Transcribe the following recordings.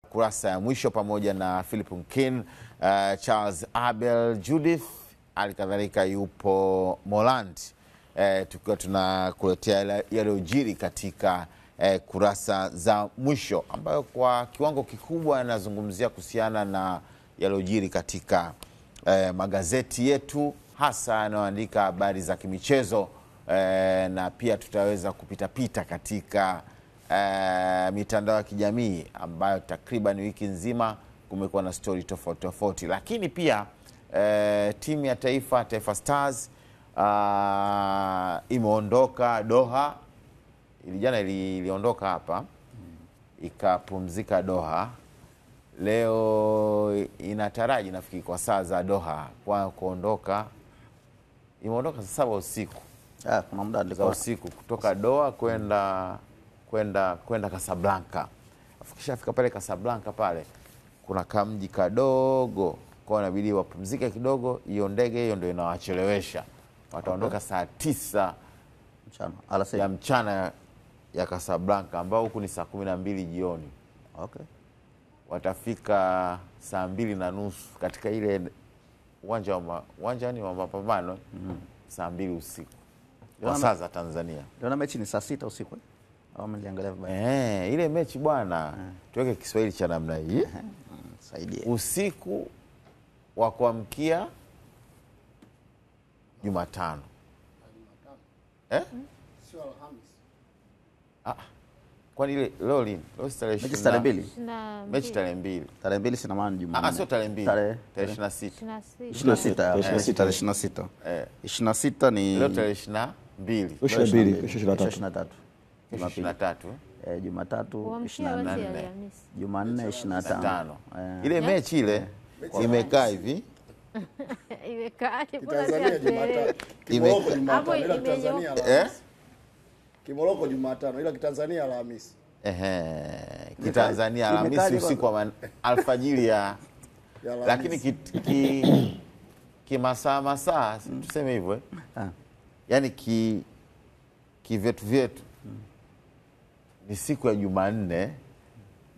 kurasa ya mwisho pamoja na Philip Nkin, Charles Abel, Judith, alikadhalika yupo Moland, tukiwa tunakuletea yaliyojiri katika kurasa za mwisho, ambayo kwa kiwango kikubwa yanazungumzia kuhusiana na yaliyojiri katika magazeti yetu, hasa yanayoandika habari za kimichezo, na pia tutaweza kupita katika mitandao ya kijamii ambayo takriban wiki nzima kumekuwa na story tofauti. Lakini pia timu ya Taifa Stars imeondoka Doha. Jana iliondoka hapa ikapumzika Doha. Leo inataraji nafikiri kwa saa za Doha kwa kuondoka. Imeondoka saa 7 usiku. Kuna muda alikuwa usiku kutoka Doha kwenda Casablanca. Akishafika pale Casablanca pale kuna kamji kadogo, kwa inabidi wapumzike kidogo. Hiyo ndege hiyo ndio inawachelewesha. Wataondoka saa 9 mchana ya mchana ya Casablanca, ambao huku ni saa 12 jioni. Okay. Watafika saa 2:30 katika ile uwanja wa mapambano saa 2 usiku. Kwa saa za Tanzania. Ndio mechi ni saa 6 usiku. Au mliangalia vibaya? Ile mechi bwana, tuweke Kiswahili cha namna hii. Saidia. Usiku wa kuamkia Jumatano. Sio Alhamisi. Kwani ile leo lini? Leo tarehe 2. Mechi tarehe 2. Tarehe 2 sina maana Jumanne. Sio tarehe 2. Tarehe 26. 26. 26 ni leo tarehe 22. 23. Jumatatu 24. Jumanne 25. Ile mechi ile imekaa hivi. Imekaaje kwa Jumatatu? Kimoroko Jumatano ila Tanzania Alhamisi. Kimoroko Jumatano ila Tanzania Alhamisi. Kitanzania Alhamisi usiku wa alfajiri ya lakini masaa tuseme hivyo yani vyetu ni siku ya Jumanne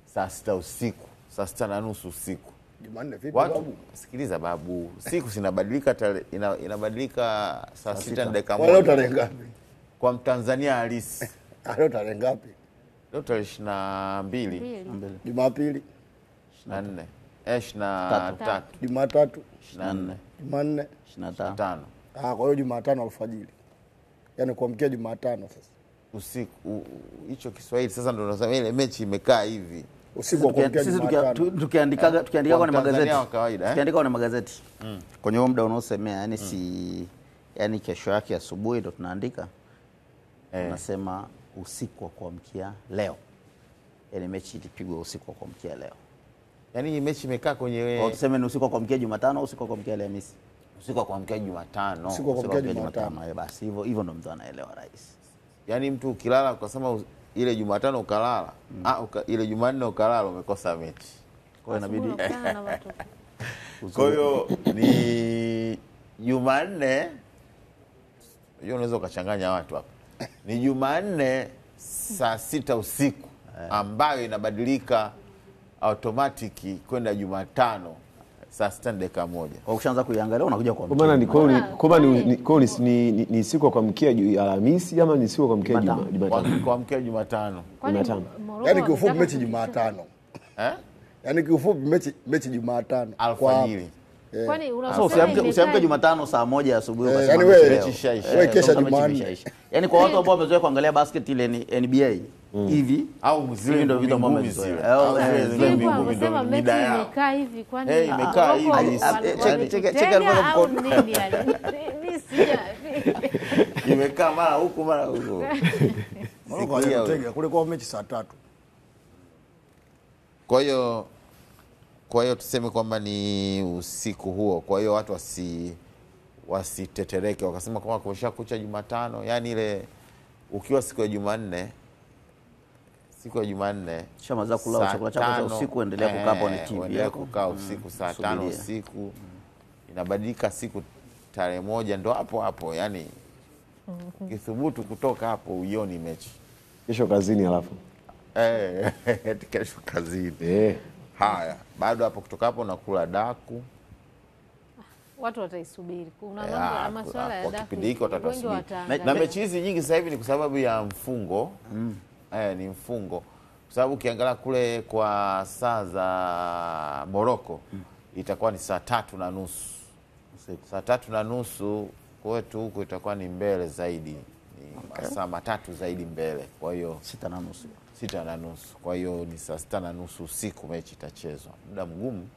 saa 6 usiku, saa 6:30 usiku. Jumanne vipi babu? Sikiliza babu, siku zinabadilika, inabadilika saa 6 na dakika 1. Leo tarehe ngapi? Kwa Mtanzania halisi. Leo tarehe ngapi? Leo tarehe 22. Jumapili 24. 23. Jumatatu 24. Jumanne 25. Kwa hiyo Jumatano alfajiri. Yaani kuamkia Jumatano sasa. Usiku hicho Kiswahili sasa ndio tunasema ile mechi imekaa hivi. Usiku wa kuamkia Jumatano. Sisi tukiandika kwenye magazeti. Kwa kawaida tukiandika kwenye magazeti. Kwenye huo muda unaosemea yani kesho yake asubuhi ndio tunaandika. Tunasema usiku wa kuamkia leo. Yaani mechi ilipigwa usiku wa kuamkia leo. Yaani hii mechi imekaa kwenye au tuseme ni usiku wa kuamkia Jumatano au usiku wa kuamkia Alhamisi. Usiku wa kuamkia Jumatano. Usiku wa kuamkia Jumatano. Basi hivyo ndo mtu anaelewa rais. Yaani mtu ukilala ukasema ile Jumatano ukalala, ile Jumanne ukalala umekosa mechi. Kwa hiyo inabidi kwa hiyo ni Jumanne, hiyo unaweza ukachanganya watu hapa. Ni Jumanne saa 6 usiku ambayo inabadilika automatic kwenda Jumatano saa 6 dakika 1. Kwa ukishaanza kuiangalia unakuja kwa maana ni siku ya kuamkia Alhamisi ama ni siku ya kuamkia Jumatano? Kuamkia Jumatano. Yaani kiufupi mechi Jumatano. Yaani kiufupi mechi Jumatano alfajiri. Kwani usiamke Jumatano saa 1 asubuhi ukasema yaani wewe kesha Jumanne. Yaani kwa watu ambao wamezoea kuangalia basket ile ni NBA hivi au zile ndio vitu ambavyo wamezoea. Unasema mechi imekaa hivi kwani imekaa hivi. Cheka alivyo nini yani? Mimi sija. Imekaa mara huku mara huko. Moroko aliyotega kule kwa mechi saa 3. Kwa hiyo tuseme kwamba ni usiku huo. Kwa hiyo watu wasitetereke wakasema kwamba kumeshakucha Jumatano. Yaani ile ukiwa siku ya Jumanne shamaza kula chakula chako cha usiku, endelea kukaa hapo na TV yako. Kukaa usiku saa 5 usiku. Inabadilika siku tarehe 1 ndo hapo. Yaani kithubutu kutoka hapo uioni mechi. Kesho kazini alafu. Kesho kazini. Haya, bado hapo kutoka hapo nakula daku. Watu wataisubiri. Kuna mambo ya masuala ya kwa daku. kipindi hiki Wengi watatasubiri. wataangalia. Na mechi hizi nyingi sasa hivi ni kwa sababu ya mfungo. Ni mfungo. Kwa sababu ukiangalia kule kwa saa za Morocco itakuwa ni saa 3:30. Saa 3:30 kwetu huko itakuwa ni mbele zaidi. Ni masaa matatu zaidi mbele. Kwa hiyo 6:30. 6:30. Kwa hiyo ni saa 6:30 usiku mechi itachezwa. Muda mgumu.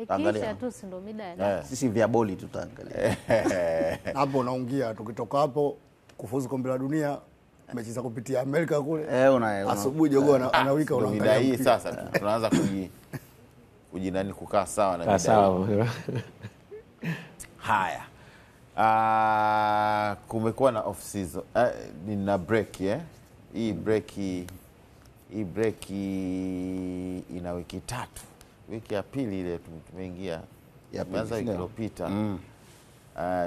Ikiisha tu si ndo mida ya daku. Sisi vya boli tutaangalia. Hapo unaungia, tukitoka hapo kufuzu kombe la dunia mechi za kupitia Amerika kule. Asubuhi jogoo anawika unaangalia. Mida hii sasa tunaanza kujinani kukaa sawa na mida. Sawa. Haya. Kumekuwa na off season. Nina break Hii break ina wiki 3. Wiki ya pili ile tumeingia. Tumeanza wiki iliyopita.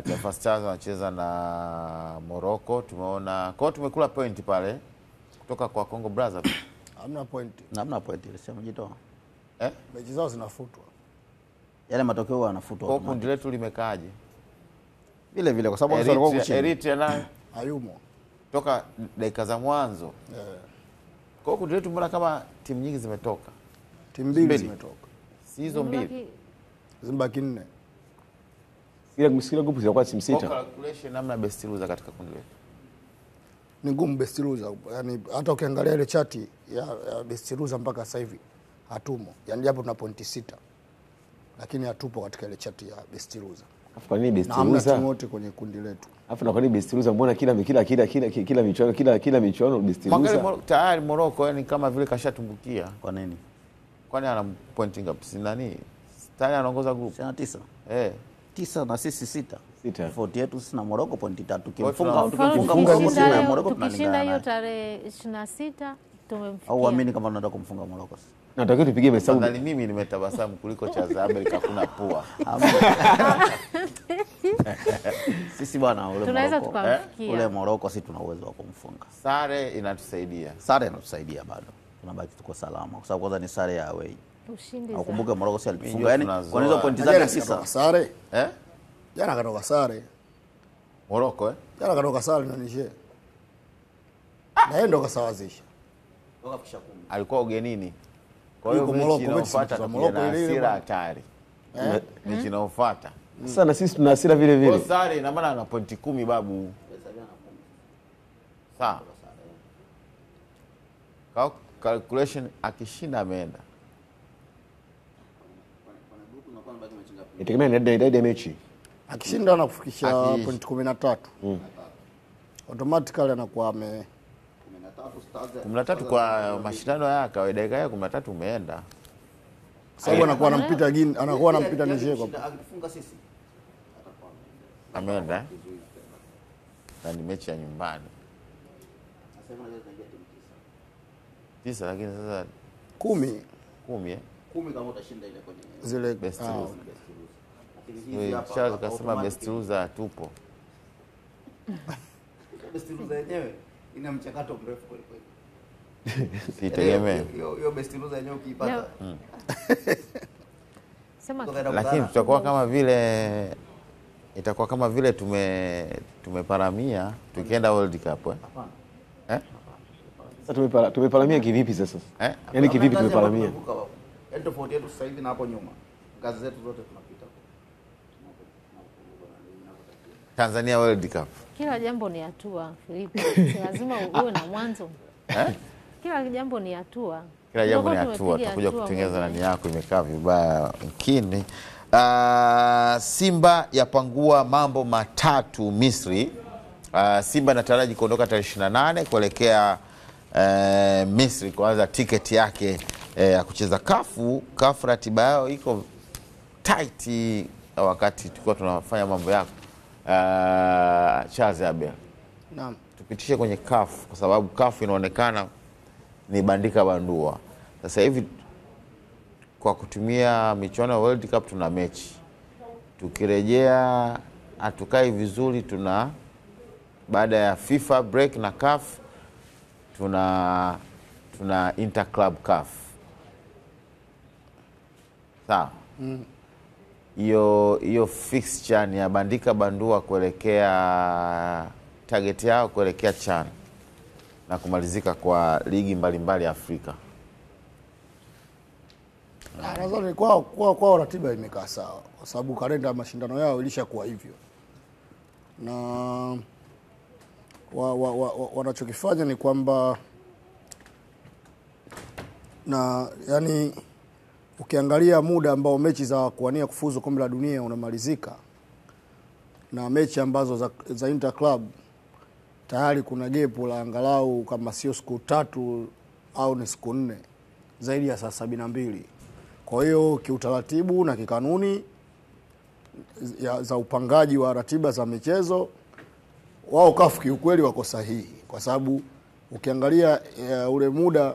Taifa Stars wanacheza na Morocco. Tumeona kwa tumekula point pale kutoka kwa Congo Brazzaville. Hamna point. Ile sema jitoa. Mechi zao zinafutwa. Yale matokeo yanafutwa. Kwa kundi letu limekaaje? Vile kwa sababu walikuwa kuchini. Eritrea nayo hayumo toka dakika za mwanzo. Kwa kundi letu mbona kama timu nyingi zimetoka? Timu mbili zimetoka. Si hizo mbili. Zimbaki 4. Kila grupu zinakuwa timu 6. Kwa calculation namna best loser katika kundi letu. Ni ngumu best loser. Yaani hata ukiangalia ile chati ya best loser mpaka sasa hivi hatumo. Yaani japo tuna pointi 6. Lakini hatupo katika ile chati ya best loser. Kwa nini best loser? Hamna timu wote kwenye kundi letu. Alafu na kwa nini best loser mbona kila michuano best loser? Tayari Morocco yani kama vile kashatumbukia. Kwa nini? Kwani ana pointi ngapi? Si nani? Tayari anaongoza group. 9. 9 na sisi 6. Tofauti yetu sisi na Morocco pointi 3. Tukimfunga Morocco tukishinda hiyo tarehe 26 tumemfikia. Au uamini kama tunataka kumfunga Morocco? Nataka tupige hesabu. Nadhani mimi nimetabasamu kuliko cha za Amerika kuna pua. Sisi bwana ule tunaweza tukamfikia. Ule Morocco sisi tuna uwezo wa kumfunga. Sare inatusaidia. Sare inatusaidia bado. Tunabaki tuko salama kwa sababu kwanza ni sare ya away. Ushindi. Ukumbuke Morocco si alifunga yani kwa hizo pointi zake 9. Sare. Jana katoka sare. Morocco Jana katoka sare na Niger. Na yeye ndo kasawazisha. Toka kisha 10. Alikuwa ugenini. Kwa hiyo mechi inayofuata Morocco ile ile hatari. Mechi inayofuata. Sasa na sisi tuna hasira vile vile. Kwa sare ina maana ana pointi 10 babu. Sawa. Kwa calculation akishinda ameenda. Itegemea na idadi ya mechi. Akishinda na kufikisha point 13. Automatically anakuwa 13 kwa mashindano ya kawaida ya 13 umeenda. Sababu anakuwa anampita Guinea, anakuwa anampita Niger kwa. Akifunga sisi ameenda. Na ni mechi ya nyumbani. Nasema leo tunaingia timu 9 lakini sasa 10 10 kama utashinda ile kwenye zile best loser. Charles kasema best loser tupo. Best loser yenyewe ina mchakato mrefu kweli kweli. Sitegemea. Hiyo best loser yenyewe ukipata. Sema lakini tutakuwa kama vile itakuwa kama vile tumeparamia tukienda World Cup Sasa tumeparamia kivipi sasa? Yaani kivipi tumeparamia? Yaani tofauti yetu sasa hivi na hapo nyuma. Kazi zetu zote tunapita. Tanzania World Cup. Kila jambo ni hatua, Filipo. Lazima uwe na mwanzo. Kila jambo ni hatua. Kila jambo ni hatua. Tutakuja kutengeneza nani yako imekaa vibaya lakini Simba yapangua mambo matatu Misri. Simba inataraji kuondoka tarehe 28 kuelekea Misri kuanza tiketi yake ya kucheza kafu. Ratiba yao iko tight wakati tulikuwa tunafanya mambo yako. Charles Abel. Naam. Tupitishe kwenye kafu kwa sababu kafu inaonekana ni bandika bandua. Sasa hivi kwa kutumia michuano ya World Cup tuna mechi. Tukirejea hatukai vizuri baada ya FIFA break na CAF tuna interclub CAF. Sawa. Hiyo fixture ni ya bandika bandua kuelekea target yao kuelekea CHAN na kumalizika kwa ligi mbalimbali Afrika. Nadhani kwa ratiba imekaa sawa kwa sababu kalenda ya mashindano yao ilishakuwa hivyo. Na wanachokifanya ni kwamba yani ukiangalia muda ambao mechi za kuwania kufuzu kombe la dunia unamalizika na mechi ambazo za Inter Club tayari kuna gepu la angalau kama sio siku 3 au ni siku 4 zaidi ya saa 72. Kwa hiyo kiutaratibu na kikanuni za upangaji wa ratiba za michezo wao CAF kiukweli wako sahihi kwa sababu ukiangalia ule muda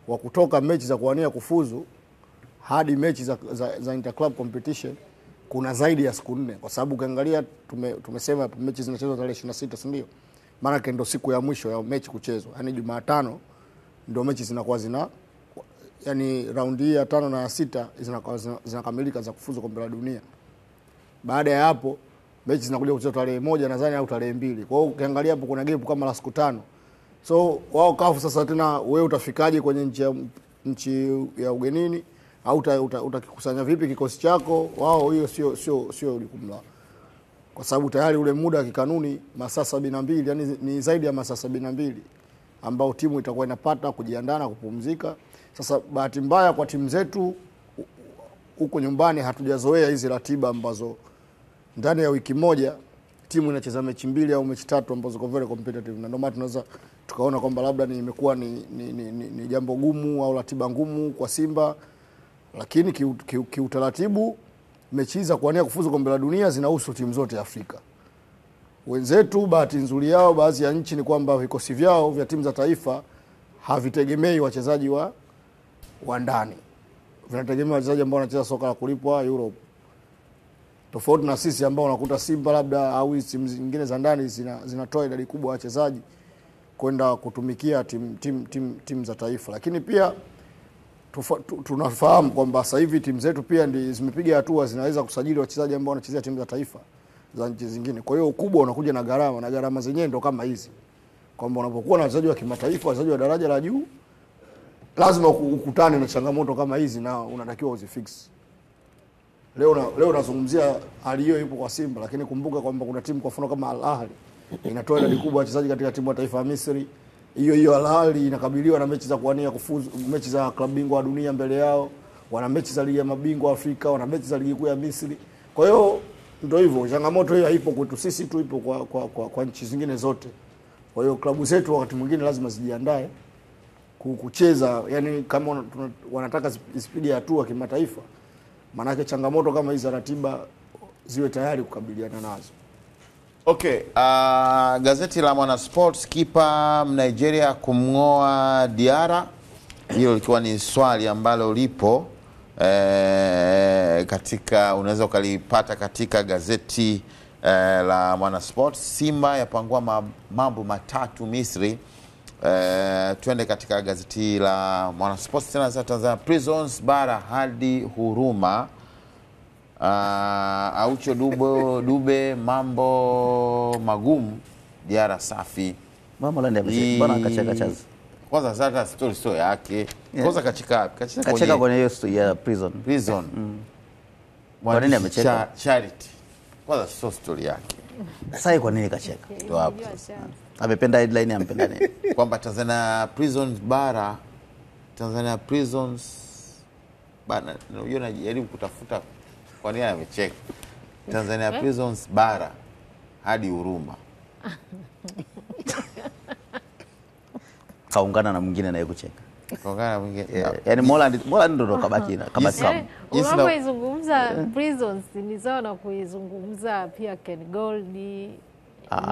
wa kutoka mechi za kuwania kufuzu hadi mechi za interclub competition kuna zaidi ya siku 4 kwa sababu ukiangalia tumesema mechi zinachezwa tarehe 26 si ndio? Maana yake ndio siku ya mwisho ya mechi kuchezwa. Yaani Jumatano ndio mechi zinakuwa yani raundi ya 5 na 6 zinakamilika za kufuzu kombe la dunia. Baada ya hapo mechi zinakuja kuchezwa tarehe 1 nadhani au tarehe 2. Kwa hiyo ukiangalia hapo kuna gap kama la siku 5. So wao CAF sasa tena wewe utafikaje kwenye nchi ya ugenini au utakikusanya vipi kikosi chako? Wao hiyo sio jukumu lao. Kwa sababu tayari ule muda wa kikanuni masaa 72 yani ni zaidi ya masaa 72 ambao timu itakuwa inapata kujiandaa na kupumzika. Sasa bahati mbaya kwa timu zetu huko nyumbani hatujazoea hizi ratiba ambazo ndani ya wiki moja timu inacheza mechi 2 au mechi 3 ambazo ziko very competitive. Na ndio maana tunaweza tukaona kwamba labda imekuwa ni jambo gumu au ratiba ngumu kwa Simba, lakini kiutaratibu mechi za kuania kufuzu kombe la dunia zinahusu timu zote Afrika. Wenzetu bahati nzuri yao baadhi ya nchi ni kwamba vikosi vyao vya timu za taifa havitegemei wachezaji wa ndani. Vinategemea wachezaji ambao wanacheza soka la kulipwa Europe. Tofauti na sisi ambao unakuta Simba labda au timu zingine za ndani zinatoa idadi kubwa ya wachezaji kwenda kutumikia timu za taifa. Lakini pia tunafahamu kwamba sasa hivi timu zetu pia zimepiga hatua zinaweza kusajili wachezaji ambao wanachezea timu za taifa za nchi zingine. Kwa hiyo ukubwa unakuja na gharama zenyewe ndo kama hizi. Kwamba unapokuwa na wachezaji wa kimataifa, wachezaji wa daraja la juu, lazima ukutane na changamoto kama hizi na unatakiwa uzifix. Leo nazungumzia hali hiyo ipo kwa Simba, lakini kumbuka kwamba kuna timu kwa mfano kama Al Ahly inatoa idadi kubwa wachezaji katika timu ya taifa ya Misri. Hiyo Al Ahly inakabiliwa na mechi za kuania kufuzu, mechi za klabu bingwa wa dunia mbele yao, wana mechi za ligi ya mabingwa Afrika, wana mechi za ligi kuu ya Misri. Kwa hiyo ndio hivyo, changamoto hiyo haipo kwetu sisi tu, ipo kwa nchi zingine zote. Kwa hiyo klabu zetu wakati mwingine lazima zijiandae kucheza, yani kama wanataka zipige hatua kimataifa, maana yake changamoto kama hizo ratiba ziwe tayari kukabiliana nazo. Okay, gazeti la Mwana Sports, kipa Nigeria kumngoa Diarra. Hilo likiwa ni swali ambalo lipo katika, unaweza ukalipata katika gazeti la Mwana Sports. Simba yapangua mambo matatu Misri. Tuende katika gazeti la Mwana Sports tena za Tanzania. Prisons bara hadi huruma. Aucho Dube mambo magumu. Diarra safi. Mama lande amecheka bwana, akacheka chazi. Kwanza zata story yake. Kwanza kacheka kwenye hiyo story ya prison. Kwa nini amecheka? Charity. Kwanza sio story yake. Sasa kwa nini kacheka? Ndio hapo. Amependa headline, ampenda nini? Kwamba Tanzania Prisons bara, Tanzania Prisons bana, unajua najaribu kutafuta kwa nini amecheka. Tanzania Prisons bara hadi huruma. Kaungana na mwingine naye kucheka. Kaungana na mwingine. Yaani Mola ndo kabaki kama. Unapoizungumza Prisons ni sawa na kuizungumza pia Ken Gold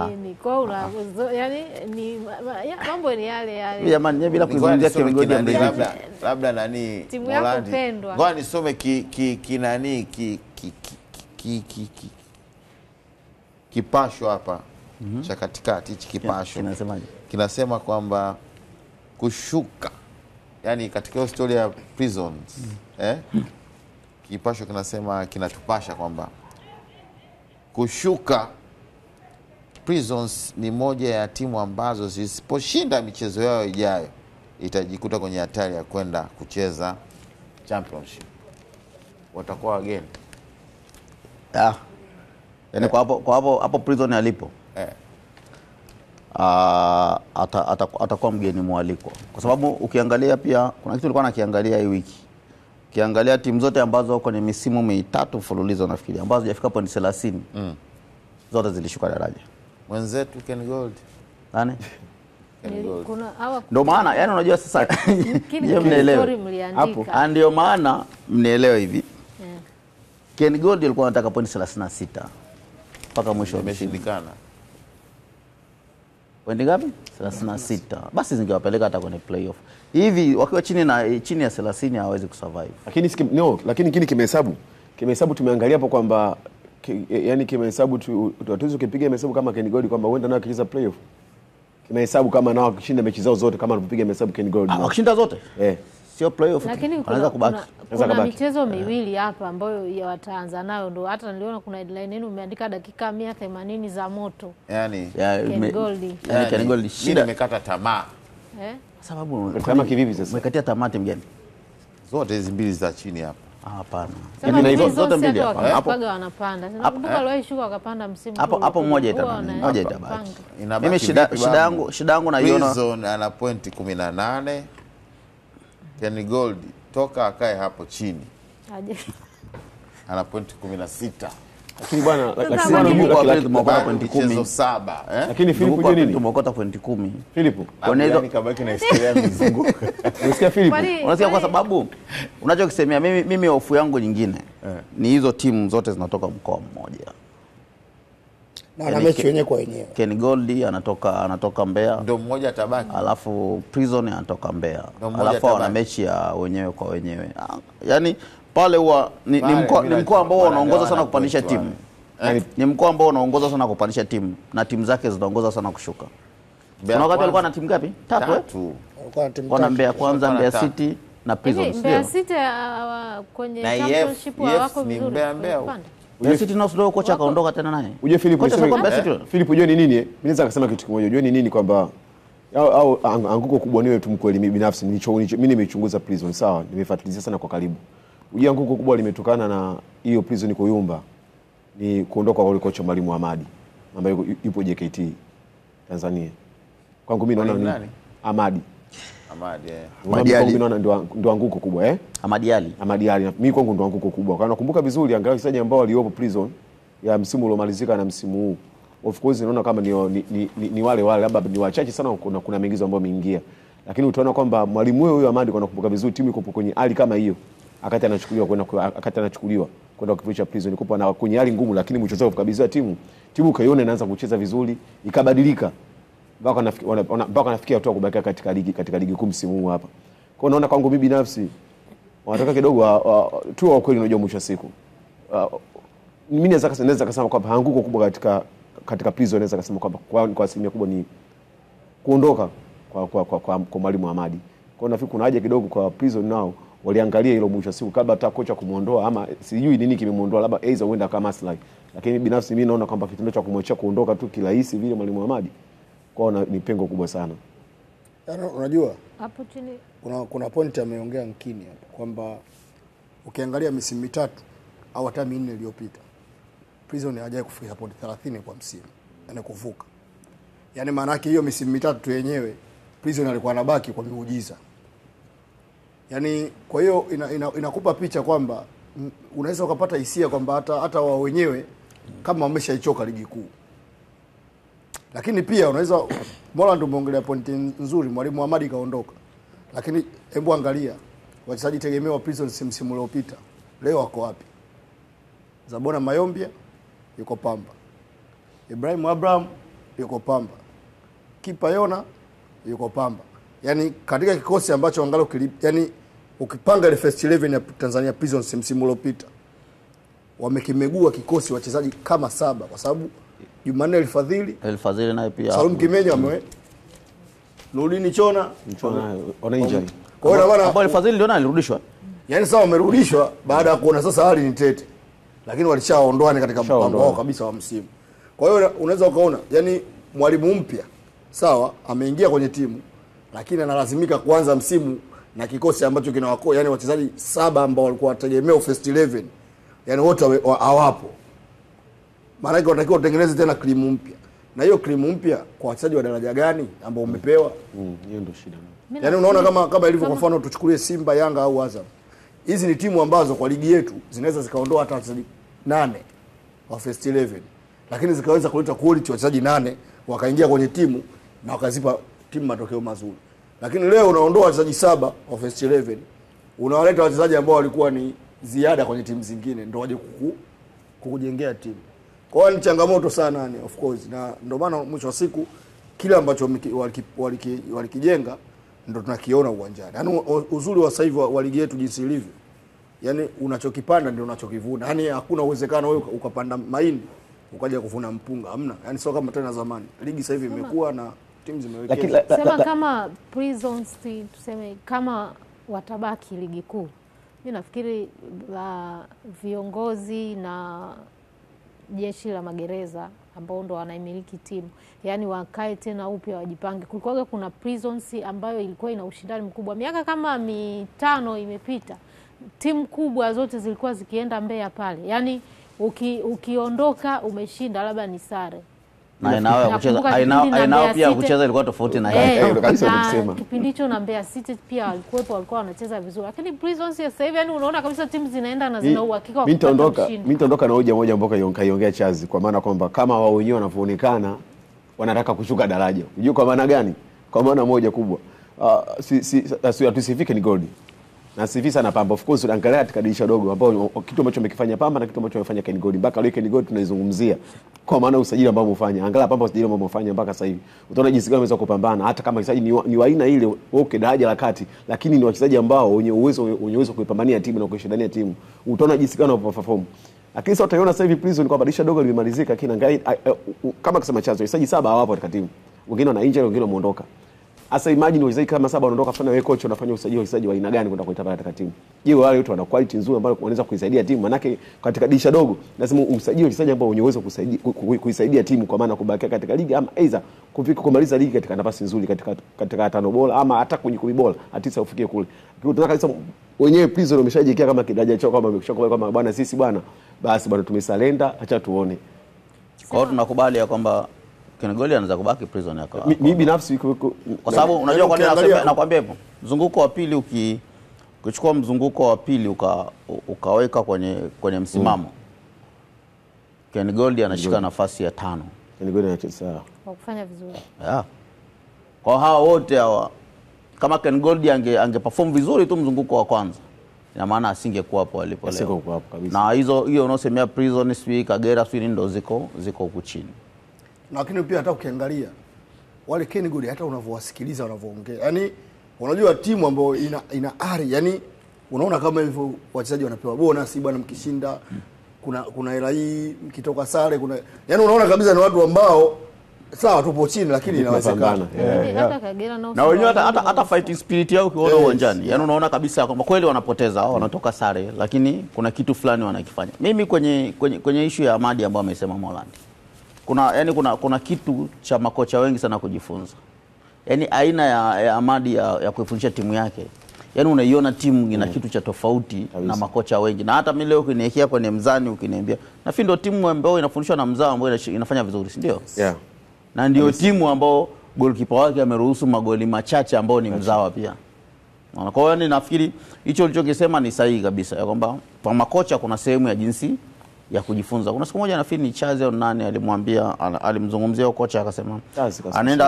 nini kwa yani ni mambo ni yale. Jamani, bila kuzungumzia Ken Gold labda nani timu yako pendwa. Ngoja nisome kinani kipasho hapa cha katikati. Hichi kipasho kinasemaje? Kinasema kwamba kushuka, yani katika story ya Prisons kipasho kinasema kinatupasha kwamba kushuka Prisons ni moja ya timu ambazo zisiposhinda michezo yao ijayo itajikuta kwenye hatari ya kwenda kucheza championship. Watakuwa wageni. Yaani kwa hapo Prison alipo. Atakuwa mgeni mwaliko. Kwa sababu ukiangalia pia kuna kitu nilikuwa nakiangalia hii wiki. Ukiangalia timu zote ambazo kwenye misimu mitatu mfululizo nafikiri ambazo hajafika point 30. Zote zilishuka daraja. Mwenzetu Ken Gold. Nani? Kuna hawa ndio maana yani unajua sasa kile mnaelewa hapo. Ndio maana mnielewe hivi. Ken Gold alikuwa anataka point 36 mpaka mwisho imeshindikana. Pointi ngapi? 36. Basi zingewapeleka hata kwenye playoff. Hivi wakiwa chini ya 30 hawezi kusurvive. Lakini kile kimehesabu tumeangalia hapo kwamba yani kimehesabu tuwatuzo kipiga hesabu kama Ken Gold kwamba huenda nao akicheza playoff. Kimehesabu kama nao akishinda mechi zao zote kama anapiga hesabu Ken Gold. Akishinda zote? Sio playoff. Anaweza kubaki. Kuna michezo miwili hapa ambayo wataanza nayo, ndio hata niliona kuna headline yenu umeandika dakika 180 za moto. Yani Ken Gold. Ken Gold shida imekata tamaa. Sababu kama kivipi sasa? Umekatia tamaa timu gani? Zote hizi mbili za chini hapa. Hapana. Yaani hizo zote mbili hapa. Hapo wanapanda. Nakumbuka leo shuka wakapanda msimu huu. Hapo moja itabaki. Mimi shida yangu naiona Prison ana pointi 18. Ken Gold toka akae hapo chini. Ana pointi 16. Lakini bwana tumekota pointi 10. Lakini Philip unajua nini? Tumekota pointi 10. Philip, unaweza kabaki na historia mzunguko. Unasikia Philip? Unasikia kwa sababu unachokisemea mimi hofu yangu nyingine ni hizo timu zote zinatoka mkoa mmoja. Na mechi wenyewe kwa wenyewe. Ken Gold anatoka Mbeya. Ndio mmoja atabaki. Alafu Prison anatoka Mbeya. Alafu wana mechi ya wenyewe kwa wenyewe. Yaani pale huwa ni mkoa ambao unaongoza sana kupandisha timu. Ni mkoa ambao unaongoza sana kupandisha timu na timu zake zinaongoza sana kushuka. Kuna wakati walikuwa na timu ngapi? 3 Walikuwa na timu 3. Kuna Mbeya Kwanza, Mbeya City na Prison. Mbeya City kwenye championship wako vizuri. Mbeya City ndio kocha kaondoka tena naye. Uje Philip Philip unajua ni nini? Mimi naweza kusema kitu kimoja. Unajua ni nini kwamba au anguko kubwa niwe tu mkweli mimi binafsi mimi nimechunguza Prison sawa, nimefuatilia sana kwa karibu. Unajua anguko kubwa limetokana na hiyo Prison kuyumba ni kuondoka kwa kocha Mwalimu Ahmadi ambaye yupo JKT Tanzania. Kwangu mimi naona ni Ahmadi. Ahmadi naona ndio anguko kubwa Ahmadi Ali. Mimi kwangu ndio anguko kubwa. Kwa nakumbuka vizuri angalau wachezaji ambao waliopo Prison ya msimu uliomalizika na msimu huu. Of course naona kama ni wale labda ni wachache sana kuna mengizo ambayo ameingia. Lakini utaona kwamba mwalimu huyo Ahmadi kwa nakumbuka vizuri timu iko kwenye hali kama hiyo. Akati anachukuliwa kwenda kuficha Prison iko na kwenye hali ngumu, lakini mchezo ukabidhiwa timu kaiona inaanza kucheza vizuri ikabadilika. Mpaka nafikia hatua kubakia katika ligi kuu msimu huu hapa. Kwa hiyo naona kwangu mimi binafsi wanataka kidogo tu wa kweli unajua mwisho wa siku. Mimi naweza kusema kwamba anguko kubwa katika Prison naweza kusema kwamba kwa asilimia kubwa ni kuondoka kwa Mwalimu Ahmadi. Kwa hiyo nafikiri kuna haja kidogo kwa Prison nao waliangalia hilo mwisho wa siku kabla hata kocha kumuondoa ama sijui nini kimemuondoa labda aidha huenda kama maslahi. Lakini binafsi mimi naona kwamba kitendo cha kumwachia kuondoka tu kirahisi vile Mwalimu Ahmadi kwao ni pengo kubwa sana. Yaani unajua hapo chini kuna point ameongea Nkini hapo kwamba ukiangalia misimu mitatu au hata 4 iliyopita Prison hajawahi kufikia point 30 kwa msimu. Yaani kuvuka. Yaani maana yake hiyo misimu mitatu tu yenyewe Prison alikuwa anabaki kwa miujiza. Yaani kwa hiyo inakupa picha kwamba unaweza ukapata hisia kwamba hata wao wenyewe kama wameshaichoka ligi kuu. Lakini pia unaweza Mola ndio umeongelea pointi nzuri, Mwalimu Ahmadi kaondoka. Lakini hebu angalia wachezaji tegemewa Prison msimu uliopita. Leo wako wapi? Zabona Mayombia yuko Pamba. Ibrahim Abraham yuko Pamba. Kipa Yona yuko Pamba. Yaani katika kikosi ambacho angalau yani ukipanga ile first 11 ya Tanzania Prisons msimu uliopita wamekimegua kikosi wachezaji kama 7 kwa sababu Jumanne Elfadhili naye pia Salum Kimenyo Nurdini Chona ona injury. Kwa hiyo bwana Elfadhili ndio alirudishwa. Yaani sasa wamerudishwa baada ya kuona sasa hali ni tete. Lakini walishaondoa katika mpango wao kabisa wa msimu. Kwa hiyo unaweza ukaona yani mwalimu mpya sawa ameingia kwenye timu lakini analazimika kuanza msimu na kikosi ambacho kinawako yani wachezaji 7 ambao walikuwa wategemea first 11. Yani wote hawapo. Maana yake wanatakiwa kutengeneza tena krimu mpya. Na hiyo krimu mpya kwa wachezaji wa daraja gani ambao umepewa? Hiyo ndio shida. Yaani unaona kama ilivyo kwa mfano tuchukulie Simba, Yanga au Azam. Hizi ni timu ambazo kwa ligi yetu zinaweza zikaondoa hata wachezaji 8 wa first 11. Lakini zikaweza kuleta quality wachezaji 8 wakaingia kwenye timu na wakazipa timu matokeo mazuri. Lakini leo unaondoa wachezaji 7 wa first 11. Unawaleta wachezaji ambao walikuwa ni ziada kwenye timu zingine ndio waje kukujengea timu. Kwa hiyo ni changamoto sana ni of course na ndio maana mwisho wa siku kile ambacho walikijenga ndio tunakiona uwanjani. Yaani uzuri wa sasa hivi wa ligi yetu jinsi ilivyo. Yaani unachokipanda ndio unachokivuna. Yaani hakuna uwezekano wewe ukapanda mahindi ukaja kuvuna mpunga. Hamna. Yaani sio kama tena zamani. Ligi sasa hivi imekuwa na timu zimewekeza. Sema kama Prisons tuseme kama watabaki ligi kuu. Mimi nafikiri viongozi na jeshi la magereza ambao ndo wanaimiliki timu yani wakae tena upya wajipange. Kulikuwa kuna Prisons ambayo ilikuwa ina ushindani mkubwa miaka kama 5 imepita, timu kubwa zote zilikuwa zikienda Mbeya pale, yani ukiondoka umeshinda labda ni sare na inao pia kucheza ilikuwa tofauti na ndio kabisa unasema. Kipindi hicho na Mbeya City pia walikuwa wanacheza vizuri. Lakini Prisons sasa hivi yani unaona kabisa timu zinaenda na zina uhakika wa kupata ushindi. Mimi nitaondoka na hoja moja ambayo kaiongea Chazi kwa maana kwamba kama wao wenyewe wanavyoonekana wanataka kushuka daraja. Unajua kwa maana gani? Kwa maana moja kubwa. Tusifike ni gold. Na CV sana Pamba. Of course unaangalia katika dirisha dogo ambao kitu ambacho amekifanya Pamba na kitu ambacho amefanya Ken Gold. Mpaka leo Ken Gold tunaizungumzia kwa maana usajili ambao amefanya. Angalia Pamba usajili ambao amefanya mpaka sasa hivi. Utaona jinsi gani ameweza kupambana hata kama wachezaji ni wa aina ile okay daraja la kati, lakini ni wachezaji ambao wenye uwezo kuipambania timu na kuishindania timu. Utaona jinsi gani wanaperform. Lakini sasa utaiona sasa hivi Prison kwa dirisha dogo limemalizika kina ngai kama kusema chanzo wachezaji 7 hawapo katika timu. Wengine wana injury, wengine wameondoka. Asa imagine wachezaji kama 7 wanaondoka fanya wewe coach unafanya usajili wa wachezaji wa aina gani kwenda kuitapata katika timu. Je, wale wote wana quality nzuri ambayo wanaweza kuisaidia timu? Manake katika dirisha dogo lazima usajili wachezaji ambao wenye uwezo kuisaidia timu kwa maana kubakia katika ligi ama aidha kufika kumaliza ligi katika nafasi nzuri katika 5 bora ama hata kwenye 10 bora atisa ufikie kule. Tunataka kabisa wenyewe Prison wameshajikia kama kidaja chao kama wameshakuwa kama bwana sisi bwana basi bwana tumesalenda acha tuone. Kwa hiyo tunakubali ya kwamba Ken Gold anaweza kubaki Prison yako. Mimi binafsi kwa sababu unajua kwa nini nasema nakwambia hivyo. Mzunguko wa pili ukichukua mzunguko wa pili ukaweka kwenye msimamo. Ken Gold anashika nafasi ya 5. Ken Gold anacheza kwa kufanya vizuri. Kwa hao wote hawa kama Ken Gold angeperform vizuri tu mzunguko wa kwanza. Ina maana asingekuwa hapo alipo leo. Asingekuwa hapo kabisa. Na hiyo unaosemea Prison swi Kagera swi ndo ziko huku chini. Lakini pia hata ukiangalia wale Ken Gold hata unavyowasikiliza wanavyoongea. Yaani unajua timu ambayo ina ari, yani unaona kama hivyo wachezaji wanapewa bonus bwana mkishinda kuna hela hii mkitoka sare yani unaona kabisa ni watu ambao sawa tupo chini lakini inawezekana. Hata Kagera na wenyewe hata fighting spirit yao ukiona uwanjani. Yani unaona kabisa kwamba kweli wanapoteza au wanatoka sare lakini kuna kitu fulani wanakifanya. Mimi kwenye issue ya Ahmadi ambayo amesema Moland. Kuna kitu cha makocha wengi sana kujifunza. Yani aina ya Ahmadi ya kuifundisha timu yake. Yani unaiona timu ina kitu cha tofauti na makocha wengi. Na hata mimi leo ukiniwekea kwenye mzani ukiniambia nafikiri ndio timu ambayo inafundishwa na mzao ambayo inafanya vizuri, si ndio? Yeah. Na ndio timu ambayo goalkeeper wake ameruhusu magoli machache ambao ni mzawa pia. Kwa hiyo nafikiri hicho ulichokisema ni sahihi kabisa ya kwamba kwa makocha kuna sehemu ya jinsi ya kujifunza. Kuna siku moja nafikiri ni Chaze au nani alimzungumzia kocha akasema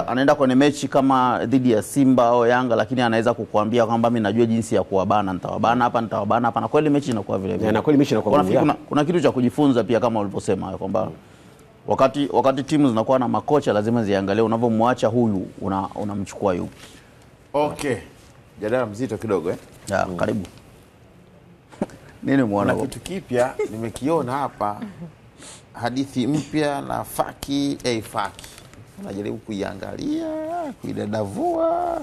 anaenda kwenye mechi kama dhidi ya Simba au Yanga lakini anaweza kukuambia kwamba mimi najua jinsi ya kuwabana, nitawabana hapa na kweli mechi inakuwa vile vile. Na kweli mechi inakuwa vile. Kuna kitu cha kujifunza pia kama ulivyosema kwamba wakati timu zinakuwa na makocha lazima ziangalie unavyomwacha huyu unamchukua yupi. Okay. Jadala mzito kidogo karibu. Nini muona kitu kipya nimekiona hapa, hadithi mpya na Faki. Faki najaribu kuiangalia kuidadavua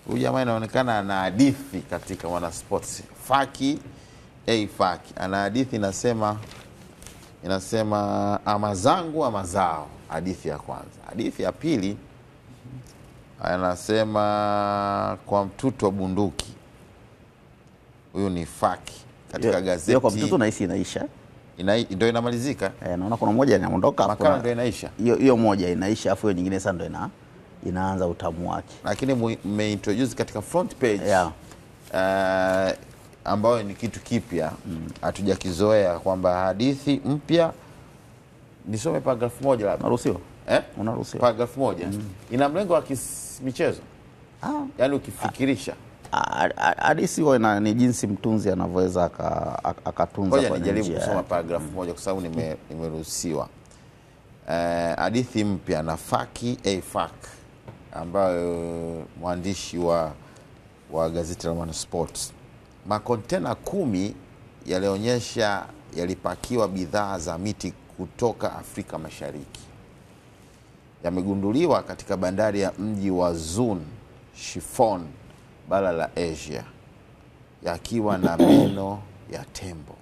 Huyu jamaa inaonekana ana hadithi katika Mwanasports. Faki Faki ana hadithi inasema ama zangu ama zao. Hadithi ya kwanza. Hadithi ya pili anasema kwa mtutu wa bunduki. Huyu ni Faki katika gazeti. Hiyo kwa mtutu nahisi inaisha. Ndio inamalizika. Naona kuna moja inaondoka hapo. Makala ndio inaisha. Hiyo moja inaisha afu hiyo nyingine sasa ndio inaanza utamu wake. Lakini mmeintroduce katika front page ambayo ni kitu kipya, hatujakizoea kwamba hadithi mpya. Nisome paragraph moja labda. Unaruhusiwa? Unaruhusiwa. Paragraph moja. Ina mlengo wa michezo. Yaani ukifikirisha. Hadithi huwa ni jinsi mtunzi anavyoweza akatunza kwa njia. Nijaribu kusoma paragraph moja kwa sababu nimeruhusiwa. Hadithi mpya na Faki Faki ambayo mwandishi wa gazeti la Mwanasports. Makontena 10 yalionyesha yalipakiwa bidhaa za miti kutoka Afrika Mashariki yamegunduliwa katika bandari ya mji wa Zun Chiffon, bara la Asia, yakiwa na meno ya tembo.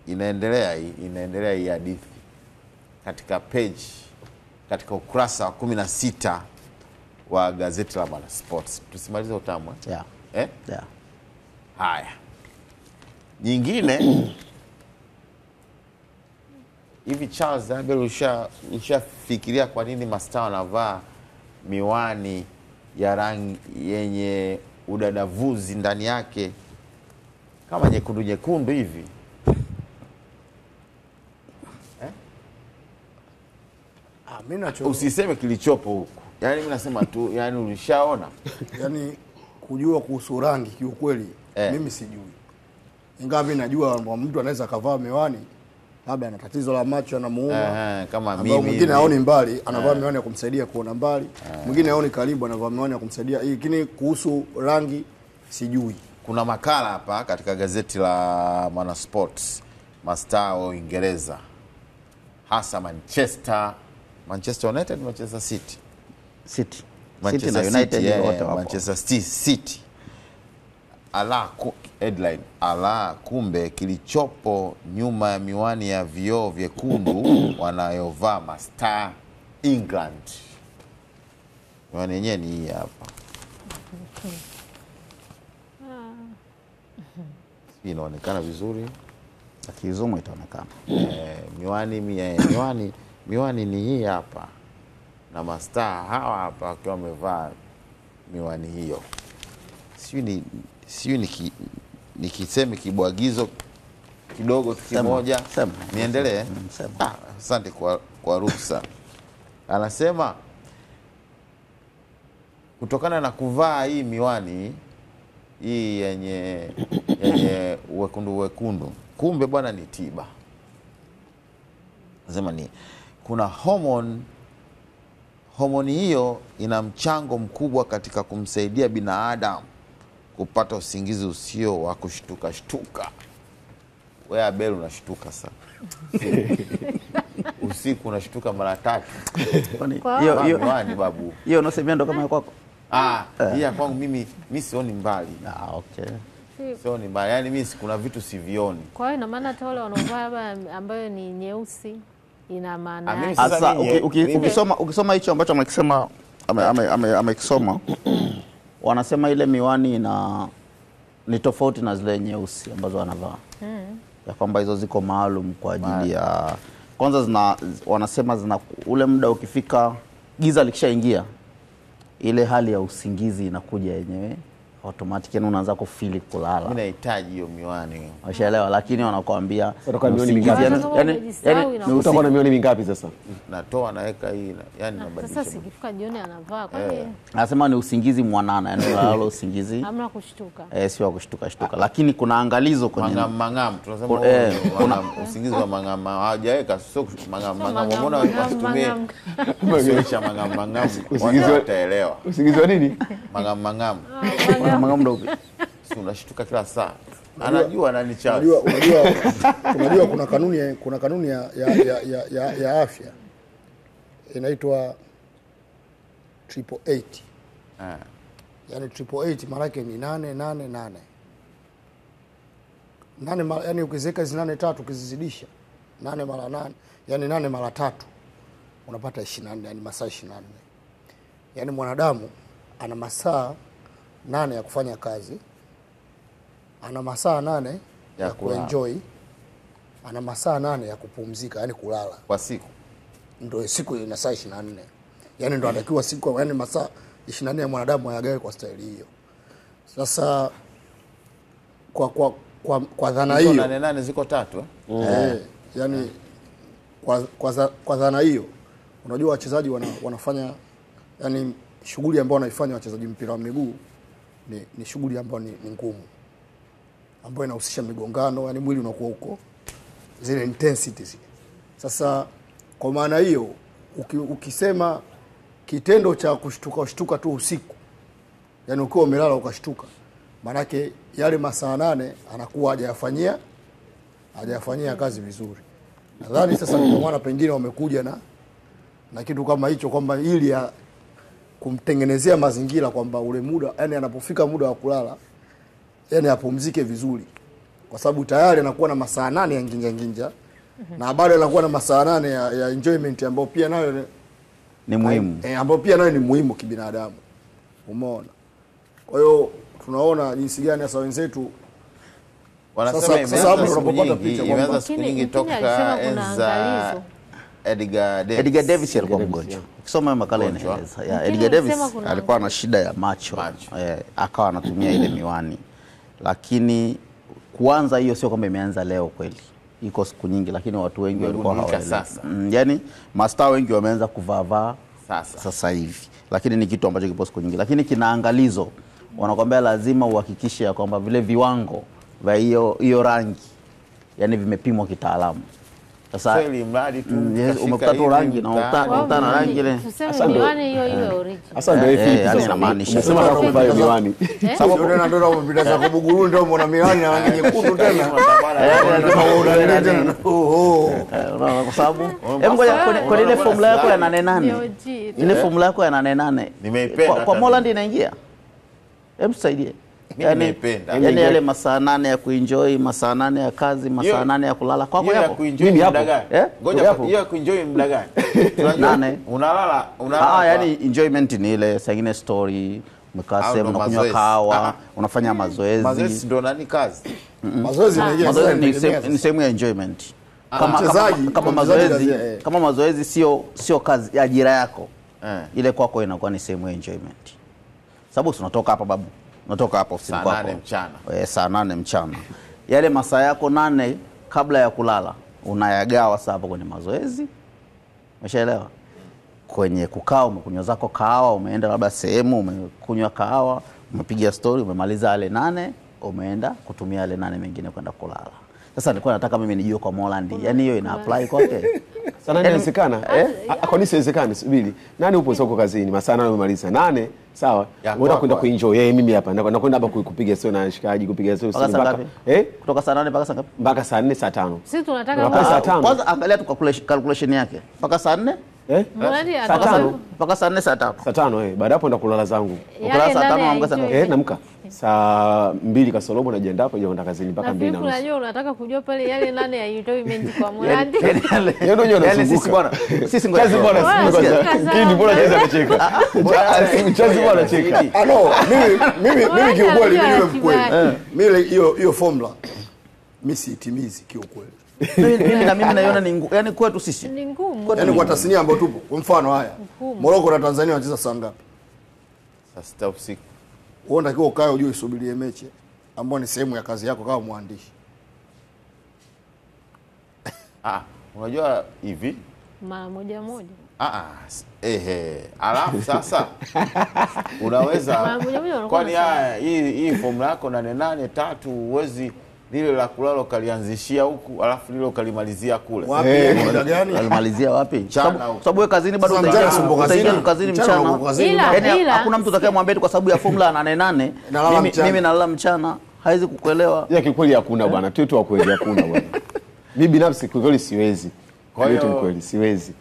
Inaendelea hii hadithi katika ukurasa wa 16 wa gazeti la Mwanasports. Tusimalize utamu. Haya. Nyingine hivi, Charles Abel, ushafikiria kwa nini mastaa wanavaa miwani ya rangi yenye udadavuzi ndani yake kama nyekundu hivi? Usiseme kilichopo huku. Yaani mimi nasema tu, yaani ulishaona. Yaani kujua kuhusu rangi kiukweli mimi sijui. Ingawa mimi najua mtu anaweza kavaa miwani labda ana tatizo la macho anamuuma. Kama mimi. Mwingine haoni mbali, anavaa miwani ya kumsaidia kuona mbali. Mwingine haoni karibu, anavaa miwani ya kumsaidia. Lakini kuhusu rangi sijui. Kuna makala hapa katika gazeti la Mwanasports, mastaa wa Uingereza hasa Manchester United, Manchester City na United wote wapo. Manchester City. Headline, kumbe kilichopo nyuma ya miwani ya vioo vyekundu wanayovaa mastaa England. Miwani yenyewe ni hii hapa. Inaonekana vizuri. Akizumu itaonekana. Miwani ni hii hapa. Na mastaa hawa hapa wakiwa wamevaa miwani hiyo. Sijui nikiseme kibwagizo kidogo kimoja. Niendelee? Asante kwa ruhusa. Anasema kutokana na kuvaa hii miwani hii yenye wekundu, kumbe bwana ni tiba. Anasema kuna homoni hiyo ina mchango mkubwa katika kumsaidia binadamu kupata usingizi usio wa kushtuka. Wewe Abel unashtuka sana. Usiku unashtuka mara 3. Hiyo babu. Hiyo unasemea ndo kama kwako. Hii ya kwangu mimi sioni mbali. Okay. Sioni mbali. Yaani mimi kuna vitu sivioni. Kwa hiyo ina maana hata wale wanaovaa ambayo ni nyeusi ina maana. Sasa ukisoma hicho ambacho amekisema amekisoma wanasema ile miwani ni tofauti na zile nyeusi ambazo wanavaa. Ya kwamba hizo ziko maalum kwa ajili ya kwanza wanasema ule muda ukifika giza likishaingia ile hali ya usingizi inakuja yenyewe automatic, yani unaanza kufeel kulala. Mimi nahitaji hiyo miwani. Washaelewa, lakini wanakuambia utakuwa miwani mingapi? Yani utakuwa na miwani mingapi sasa? Natoa naweka hii, yani nabadilisha. Sasa sikifika jioni anavaa kwa hiyo. Anasema ni usingizi mwanana, yani unalala usingizi. Hamna kushtuka. Sio kushtuka. Lakini kuna angalizo kwenye mangam tunasema kuna usingizi wa mangam. Hawajaweka sio mangam. Umeona wasitumie. Sio mangam. Usingizi utaelewa. Usingizi wa nini? Mangam. Mangam ndio. Si unashtuka kila saa. Anajua nani cha. Unajua kuna kanuni ya afya inaitwa triple 8. Yani triple 8 maana yake ni 888. 8 yani ukiziweka hizo 8 tatu ukizizidisha 8 mara 8 yani 8 mara 3 unapata 24, yani masaa 24. Yani mwanadamu ana masaa 8 ya kufanya kazi, ana masaa 8 ya kuenjoy, ana masaa 8 ya kupumzika, yani kulala kwa siku. Ndio siku ina saa 24. Yani ndio anatakiwa siku, yani masaa 24 ya mwanadamu ayagawe kwa staili hiyo. Sasa kwa dhana hiyo 8 ziko 3 yani kwa dhana hiyo unajua wachezaji wanafanya yani shughuli ambayo wanaifanya wachezaji mpira wa miguu ni shughuli ambayo ni ngumu, ambayo inahusisha migongano, yani mwili unakuwa huko zile intensities. Sasa kwa maana hiyo ukisema kitendo cha kushtuka tu usiku, yani ukiwa umelala ukashtuka, maana yake yale masaa 8 anakuwa hajayafanyia kazi vizuri. Nadhani sasa kwa maana pengine wamekuja na kitu kama hicho, kwamba ili ya kumtengenezea mazingira kwamba ule muda, yani anapofika muda wa kulala, yani apumzike vizuri, kwa sababu tayari anakuwa na masaa 8 ya nginja na bado anakuwa na masaa 8 ya enjoyment ambayo pia nayo ni muhimu, ambayo pia nayo ni muhimu kibinadamu. Umeona? Kwa hiyo tunaona jinsi gani sasa wenzetu wanasema sasa tunapopata picha imeanza siku nyingi toka enza Edgar Davis alikuwa mgonjwa. Ukisoma makala inaeleza Edgar Davis alikuwa na shida ya macho. Akawa anatumia ile miwani. Lakini kuanza hiyo sio kwamba imeanza leo kweli. Iko siku nyingi, lakini watu wengi walikuwa hawaelewi. Yani mastaa wengi wameanza kuvaa sasa hivi. Lakini ni kitu ambacho kipo siku nyingi. Lakini kinaangalizo, wanakuambia lazima uhakikishe ya kwamba vile viwango vya hiyo rangi yani vimepimwa kitaalamu. Sasa kweli mradi tu umekuta tu rangi na utana rangi ile. Tuseme miwani hiyo original. Sasa ndio hivi yani inamaanisha unasema nataka kuvaa miwani. Sababu ndio mpira za kubuguru ndio umeona miwani na rangi nyekundu tena. Kwa sababu ngoja kwa ile formula yako ya 88. Ile formula yako ya 88. Nimeipenda. Kwa Moland inaingia. Tusaidie. Yani yale masaa 8 ya kuenjoy, masaa 8 ya kazi, masaa 8 ya kulala kwako hapo. Kuenjoy muda gani? Ngoja hapo. Hiyo kuenjoy muda gani? 8. Unalala. Yani enjoyment ni ile sangine story, mkaa sehemu unakunywa kahawa, unafanya mazoezi. Mazoezi ndio nani kazi? Mazoezi ni sehemu ya enjoyment. Kama mazoezi sio kazi, ajira yako. Ile kwako inakuwa ni sehemu ya enjoyment. Sababu tunatoka hapa babu. Unatoka hapo ofisini kwako saa 8 mchana. Saa 8 mchana. Yale masaa yako 8 kabla ya kulala unayagawa sasa hapo kwenye mazoezi. Umeshaelewa? Kwenye kukaa umekunywa zako kahawa, umeenda labda sehemu umekunywa kahawa, umepiga story, umemaliza yale 8, umeenda kutumia yale 8 mengine kwenda kulala. Sasa nilikuwa nataka mimi nijue kwa Moland, yani hiyo ina apply kwake. Sana inawezekana. Kwa nini siwezekani? Subiri. Nani upo soko kazini? Masaa 8 umemaliza. 8, sawa. Unataka kwenda kuenjoy. Mimi hapa nakwenda hapa kupiga sio na shikaji, kupiga sio mpaka kutoka saa 8 mpaka saa ngapi? Mpaka saa 4 saa 5. Sisi tunataka kwanza angalia tu calculation yake. Mpaka saa 4? Mpaka saa 4 saa 5. Saa 5 baada hapo ndo kulala zangu. Kulala saa 5 amka saa ngapi? Namka. Saa 2 kasorobo najiandaa hapo kwenda kazini mpaka 2 na. Unajua unataka kujua pale yale 8 ya enjoyment kwa Moland. Yeye sisi bwana. Sisi ngoja bwana. Kindi bora jaza anacheka. Mchazi bwana anacheka. Mimi kiukweli mimi mkweli. Mimi hiyo formula mimi siitimizi kiukweli. Mimi naiona ni ngumu. Yaani kwetu sisi Ni ngumu. Yaani kwa tasnia ambayo tupo. Kwa mfano haya. Morocco na Tanzania wanacheza saa ngapi? Saa 6 usiku. Wewe unatakiwa ukae ujue usubirie mechi ambayo ni sehemu ya kazi yako kama mwandishi. Unajua hivi? Mara moja. Alafu sasa unaweza kwani hii formula yako 883 uwezi lile la kulala kalianzishia huku alafu lile kalimalizia kule. Wapi muda gani? Alimalizia wapi? Sababu wewe kazini bado utaingia kazini mchana. Yaani hakuna mtu atakayemwambia kwa sababu ya formula 88 mimi nalala mchana, haizi kukuelewa. Ya kikweli hakuna bwana. Tu wa kweli hakuna bwana. Mimi binafsi kwa kweli siwezi. Kwa hiyo kweli siwezi.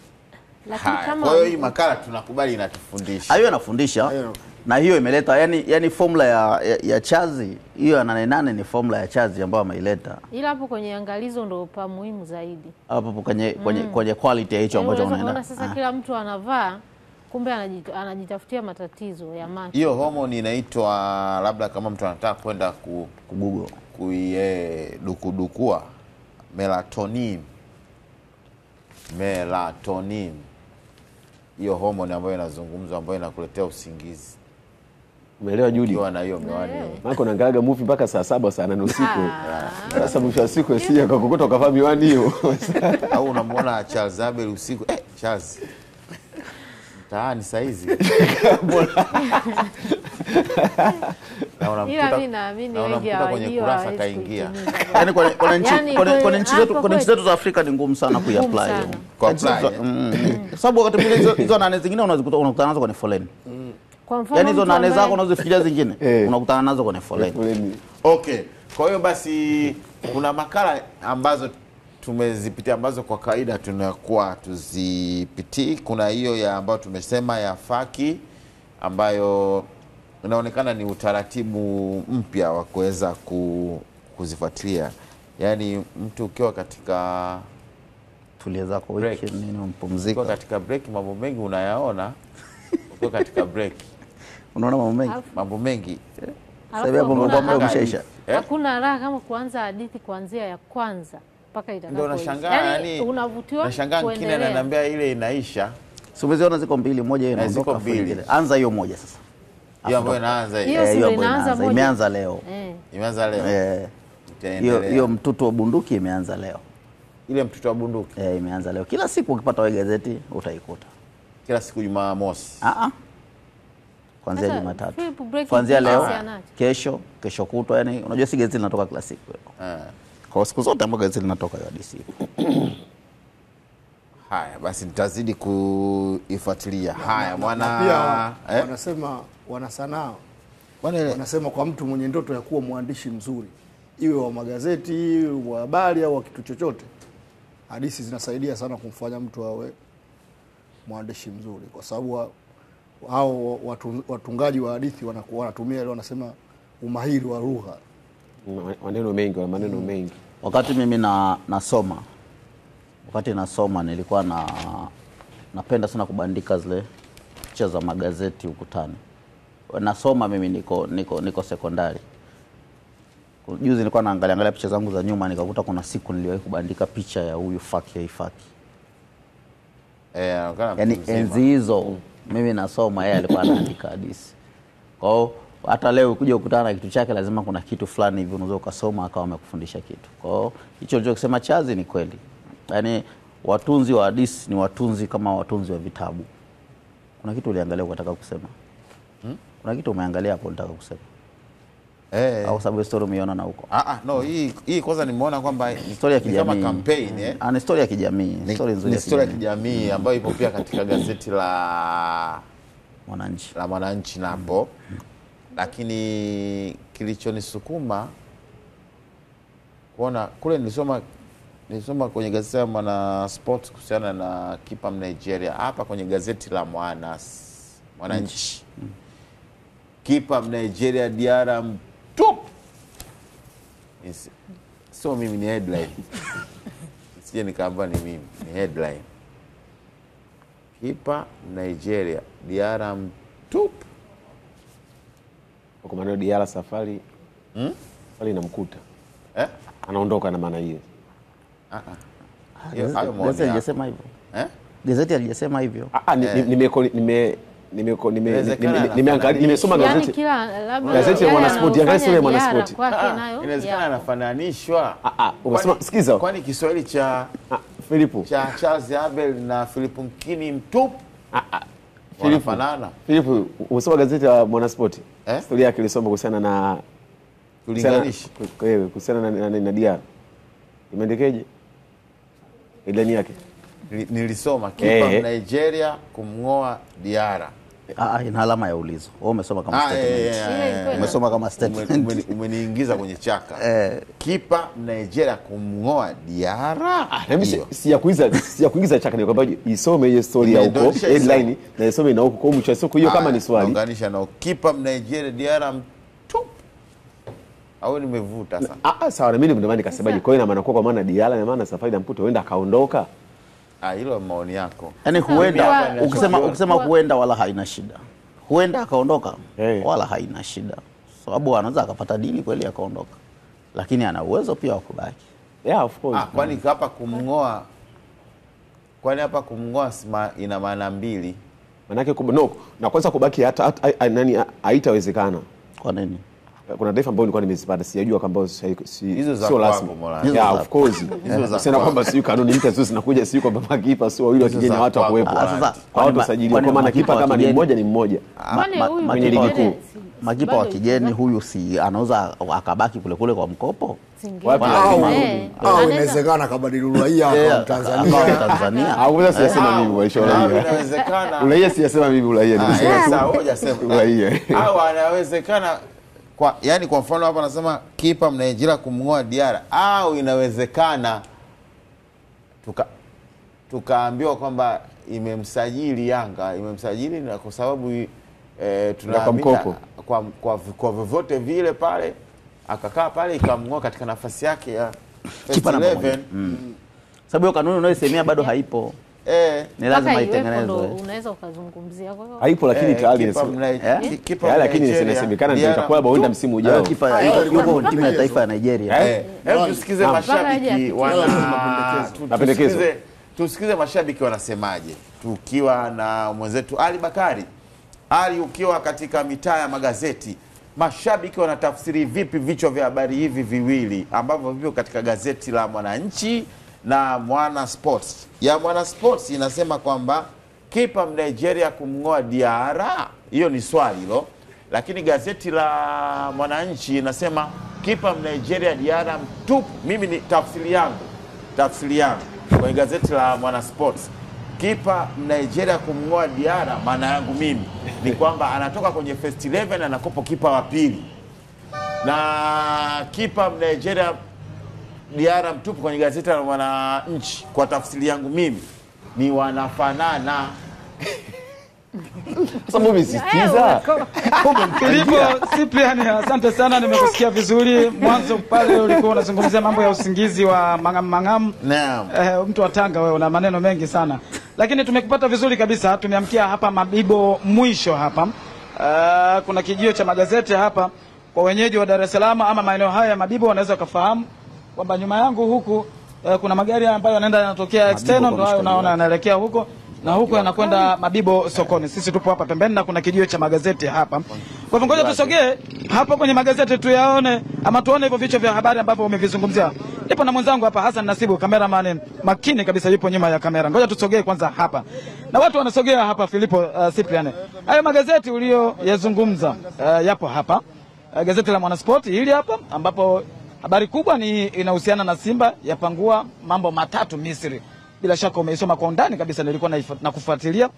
Lakini kama Kwa hiyo hii makala tunakubali inatufundisha. Hiyo inafundisha na hiyo imeleta yani formula ya chazi hiyo ya 88 ni formula ya chazi ambayo ameileta. ila hapo kwenye angalizo ndo pa muhimu zaidi. Hapo kwenye quality ya hicho ambacho unaenda. Sasa kila mtu anavaa kumbe anajitafutia matatizo ya macho. Hiyo hormone inaitwa, labda kama mtu anataka kwenda Google dukudukua, melatonin. Hiyo hormone ambayo inazungumzwa, ambayo inakuletea usingizi. Umeelewa Judy? Ukiwa na hiyo miwani. Maana naangalia movie mpaka saa 7 saa 8 usiku. Sasa mwisho wa siku sije akakukuta ukavaa miwani hiyo. Au unamwona Charles Abel usiku, Charles mtaani saa hizi. Ila mimi naamini wengi kwenye kurasa kaingia. Yaani kwenye nchi zetu za Afrika ni ngumu sana kuiapply. Sababu wakati mwingine hizo nane zingine unakutana nazo kwenye foleni. Kwa mfano Yaani hizo nane zako unazofikiria zingine unakutana nazo kwenye foleni. Okay. Kwa hiyo basi kuna makala ambazo tumezipitia ambazo kwa kawaida tunakuwa tuzipitii. Kuna hiyo ya ambayo tumesema ya faki ambayo inaonekana ni utaratibu mpya wa kuweza kuzifuatilia. Yaani mtu ukiwa katika tulia zako wiki nini umpumzika. Ukiwa katika break mambo mengi unayaona. Ukiwa katika break unaona mambo mengi. Sasa hapo mambo umeshaisha. Hakuna raha kama kuanza hadithi kuanzia ya kwanza mpaka itakapoisha. Ndio nashangaa yani unavutiwa. Nashangaa kingine ananiambia ile inaisha. Umeziona ziko mbili, moja hiyo inaondoka mbili. Anza hiyo moja sasa. Hiyo ambayo inaanza hiyo. Hiyo inaanza moja. Imeanza leo. Imeanza leo. Hiyo mtoto wa bunduki imeanza leo. Ile mtoto wa bunduki imeanza leo. Kila siku ukipata wewe gazeti utaikuta. Kila siku Jumamosi. Kuanzia Jumatatu. Kuanzia leo, kesho kutwa, yani unajua si gazeti linatoka kila siku. Kwa siku zote ambapo gazeti linatoka hiyo DC. Haya, basi nitazidi kuifuatilia. Haya, mwana pia wanasema wanasanaa. Wanasema kwa mtu mwenye ndoto ya kuwa mwandishi mzuri, iwe wa magazeti, wa habari au kitu chochote, hadithi zinasaidia sana kumfanya mtu awe mwandishi mzuri, kwa sababu hao watungaji wa hadithi wanatumia ile wanasema umahiri wa lugha, maneno mengi. Wakati mimi nasoma nilikuwa napenda sana kubandika zile picha za magazeti ukutani. Nasoma mimi niko sekondari. Juzi nilikuwa naangalia picha zangu za nyuma, nikakuta kuna siku niliwahi kubandika picha ya huyu Faki. Yaani enzi hizo mimi nasoma, yeye alikuwa anaandika hadithi. Kwa hiyo hata leo ukija ukutana na kitu chake lazima kuna kitu fulani hivi unaweza ukasoma akawa amekufundisha kitu. Kwa hiyo hicho nilichosema chazi ni kweli. Yaani watunzi wa hadithi ni watunzi kama watunzi wa vitabu. Kuna kitu uliangalia ukataka kusema? Kuna kitu umeangalia hapo unataka kusema? Au sababu story umeona na huko? No, hii kwanza nimeona kwamba ni story ya kijamii. Kama campaign ni story ya kijamii. Story nzuri ya story ya kijamii ambayo ipo pia katika gazeti la Mwananchi napo. Lakini kilichonisukuma kuona kule nilisoma kwenye gazeti la Mwana Sports kuhusiana na kipa Nigeria. Hapa kwenye gazeti la Mwananchi. Kipa Nigeria Diarra mtupu. So mimi ni headline. Sije nikaamba ni mimi, ni headline. Kipa Nigeria Diarra mtupu. Kwa maana Diarra safari inamkuta. Anaondoka na maana hiyo. Gazeti halijasema hivyo. Gazeti halijasema hivyo. Nimesoma gazeti. Gazeti la Mwanasport, angalia sura ya Mwanasport. Inawezekana anafananishwa. Umesema sikiza. Kwani Kiswahili cha Philipo cha Charles Abel na Philip Nkini mtupu? Wanafanana. Philipo, umesoma gazeti la Mwanasport? Story yake ilisoma kuhusiana na tulinganishi. Kuhusiana na Diarra. Imeandikeje? Ilani yake. Nilisoma kipa Nigeria kumngoa Diarra. Ina alama ya ulizo. Wewe umesoma kama statement. Umesoma kama statement. Umeniingiza kwenye chaka. Kipa Nigeria kumngoa Diarra. Sijakuingiza chaka, ni kwamba isome hiyo story ya huko headline na isome na huko kwa mwisho siku hiyo kama ni swali. Unganisha na kipa Nigeria Diarra mtupu. Au nimevuta sana. Sawa, mimi ndio maana nikasemaje, kwa hiyo ina maana kwa maana Diarra na maana Safari na Mputo huenda akaondoka. Hilo maoni yako. Yaani huenda ukisema huenda wala haina shida. Huenda akaondoka wala haina shida. Sababu anaweza akapata dili kweli akaondoka. Lakini ana uwezo pia wa kubaki. Yeah, of course. Kwani hapa kumngoa ina maana mbili. Manake na kwanza kubaki hata nani haitawezekana. Kwa nini? Kuna taarifa ambayo nilikuwa nimezipata, sijajua kwamba sio lazima. Yeah, of course. Sasa kwamba sio kanuni mpya sio zinakuja, sio kwamba makipa sio wawili wa kigeni watu wakuepo. Sasa kwa watu sajiliwa, kwa maana kipa kama ni mmoja ni mmoja. Kwenye ligi kuu makipa wa kigeni huyu si anaweza akabaki kule kule kwa mkopo? Inawezekana kabadili uraia kwa Tanzania. Au siyasema mimi waishauri. Inawezekana. Uraia siyasema mimi uraia. Sasa hoja sema uraia. Au anawezekana kwa mfano hapa anasema kipa Nigeria kumngoa Diarra, au inawezekana tukaambiwa kwamba imemsajili Yanga, imemsajili na kwa sababu tunaamini kwa vyovyote vile pale akakaa pale ikamngoa katika nafasi yake ya kipa namba 11. Sababu hiyo kanuni unayosemea bado haipo. Ni lazima itengenezwe. Unaweza ukazungumzia kwa hiyo. Haipo, lakini tayari kipa lakini inasemekana ndio itakuwa huenda msimu ujao. Kipa yuko timu ya taifa ya Nigeria. Hebu tusikize mashabiki wanapendekeza. Tusikize mashabiki wanasemaje. Tukiwa na mwenzetu Ali Bakari. Ali, ukiwa katika mitaa ya magazeti, mashabiki wanatafsiri vipi vichwa vya habari hivi viwili ambavyo vipo katika gazeti la Mwananchi na Mwana Sports? Ya Mwana Sports inasema kwamba kipa Nigeria kumngoa Diarra, hiyo ni swali hilo. Lakini gazeti la Mwananchi inasema kipa Nigeria Diarra mtupu. Mimi ni tafsiri yangu kwenye gazeti la Mwana Sports, kipa Nigeria kumngoa Diarra, maana yangu mimi ni kwamba anatoka kwenye first 11 anakopo kipa wa pili. Na kipa Nigeria Diarra mtupu kwenye gazeti la Mwananchi, kwa tafsiri yangu mimi, ni wanafanana. Sasa mbona msisitiza? Filipo Cyprian, asante sana, nimekusikia vizuri. Mwanzo pale ulikuwa unazungumzia mambo ya usingizi wa Mangam. Naam. Mtu wa Tanga wewe, una maneno mengi sana. Lakini tumekupata vizuri kabisa. Tumeamkia hapa Mabibo mwisho hapa. Kuna kijio cha magazeti hapa kwa wenyeji wa Dar es Salaam ama maeneo haya ya Mabibo wanaweza kufahamu kwamba nyuma yangu huku kuna magari ambayo yanaenda yanatokea external, ndio hayo unaona yanaelekea huko na huko yanakwenda Mabibo sokoni. Sisi tupo hapa pembeni na kuna kijio cha magazeti hapa. Kwa hivyo ngoja tusogee hapa kwenye magazeti tuyaone ama tuone hivyo vichwa vya habari ambavyo umevizungumzia. Nipo na mwenzangu hapa Hassan Nasibu, cameraman makini kabisa, yupo nyuma ya kamera. Ngoja tusogee kwanza hapa. Na watu wanasogea hapa Filipo Cyprian. Hayo magazeti uliyozungumza yapo hapa. Gazeti la Mwanasport hili hapa ambapo habari kubwa ni inahusiana na Simba yapangua mambo matatu Misri. Bila shaka umeisoma kwa undani kabisa, nilikuwa na kufuatilia.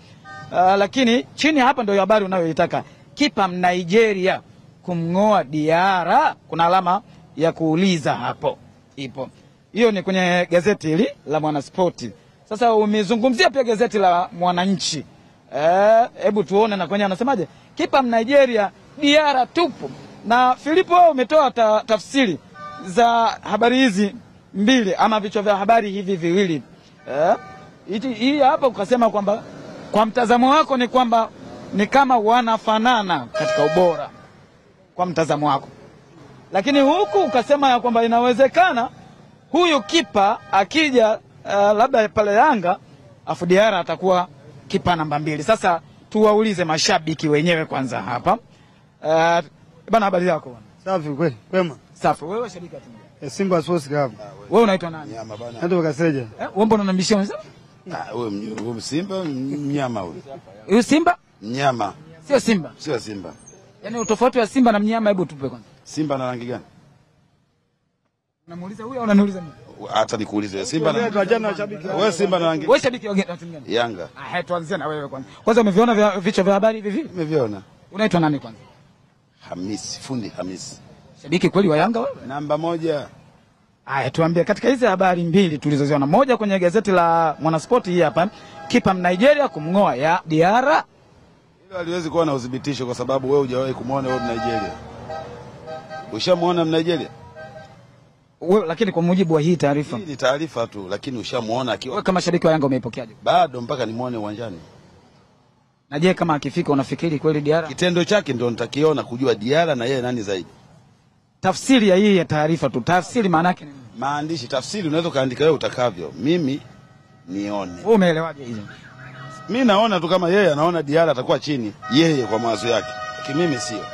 Lakini chini hapa ndio habari unayoitaka. Kipa Nigeria kumngoa Diarra, kuna alama ya kuuliza hapo. Ipo. Hiyo ni kwenye gazeti hili la Mwanasport. Sasa umezungumzia pia gazeti la Mwananchi. Hebu tuone na kwenye anasemaje? Kipa Nigeria Diarra tupu. Na Filipo umetoa tafsiri za habari hizi mbili ama vichwa vya habari hivi viwili. Hii hapa ukasema kwamba kwa mtazamo wako ni kwamba ni kama wanafanana katika ubora kwa mtazamo wako. Lakini huku ukasema ya kwamba inawezekana huyu kipa akija labda pale Yanga afu Diarra atakuwa kipa namba 2. Sasa tuwaulize mashabiki wenyewe kwanza hapa. Bana, habari yako bwana? Safi kweli. Kwema. Safi. Wewe shabiki wa timu Simba Sports Club. Wewe unaitwa nani? Nyama bana. Naitwa Kaseja. Wewe mbona unanibishia unasema? Wewe Simba mnyama wewe. Huyu Simba? Mnyama. Sio Simba. Sio Simba. Yaani utofauti wa Simba na mnyama, hebu tupe kwanza. Simba na rangi gani? Unamuuliza huyu au unaniuliza mimi? Hata nikuulize Simba na wewe Simba na Wewe shabiki wa timu gani? Yanga. Tuanzie na wewe kwanza. Kwanza umeviona vichwa vya habari hivi? Nimeviona. Unaitwa nani kwanza? Hamisi, fundi Hamisi. Shabiki kweli wa Yanga wewe? Namba 1. Tuambie katika hizi habari mbili tulizoziona, moja kwenye gazeti la Mwanaspoti hii hapa, kipa Nigeria kumngoa ya Diarra. Hilo haliwezi kuwa na udhibitisho kwa sababu wewe hujawahi kumuona wewe Nigeria. Ushamuona Nigeria? Wewe lakini kwa mujibu wa hii taarifa. Hii ni taarifa tu, lakini ushamuona akiwa. Wewe kama shabiki wa Yanga umeipokeaje? Bado mpaka nimuone uwanjani. Na je, kama akifika unafikiri kweli Diarra? Kitendo chake ndio nitakiona kujua Diarra na yeye nani zaidi. Tafsiri ya hii ya taarifa tu. Tafsiri maana yake nini? Maandishi, tafsiri unaweza kaandika wewe utakavyo. Mimi nione. Wewe umeelewaje hizo? Mimi naona tu kama yeye anaona Diarra atakuwa chini yeye kwa mawazo yake. Lakini mimi sio.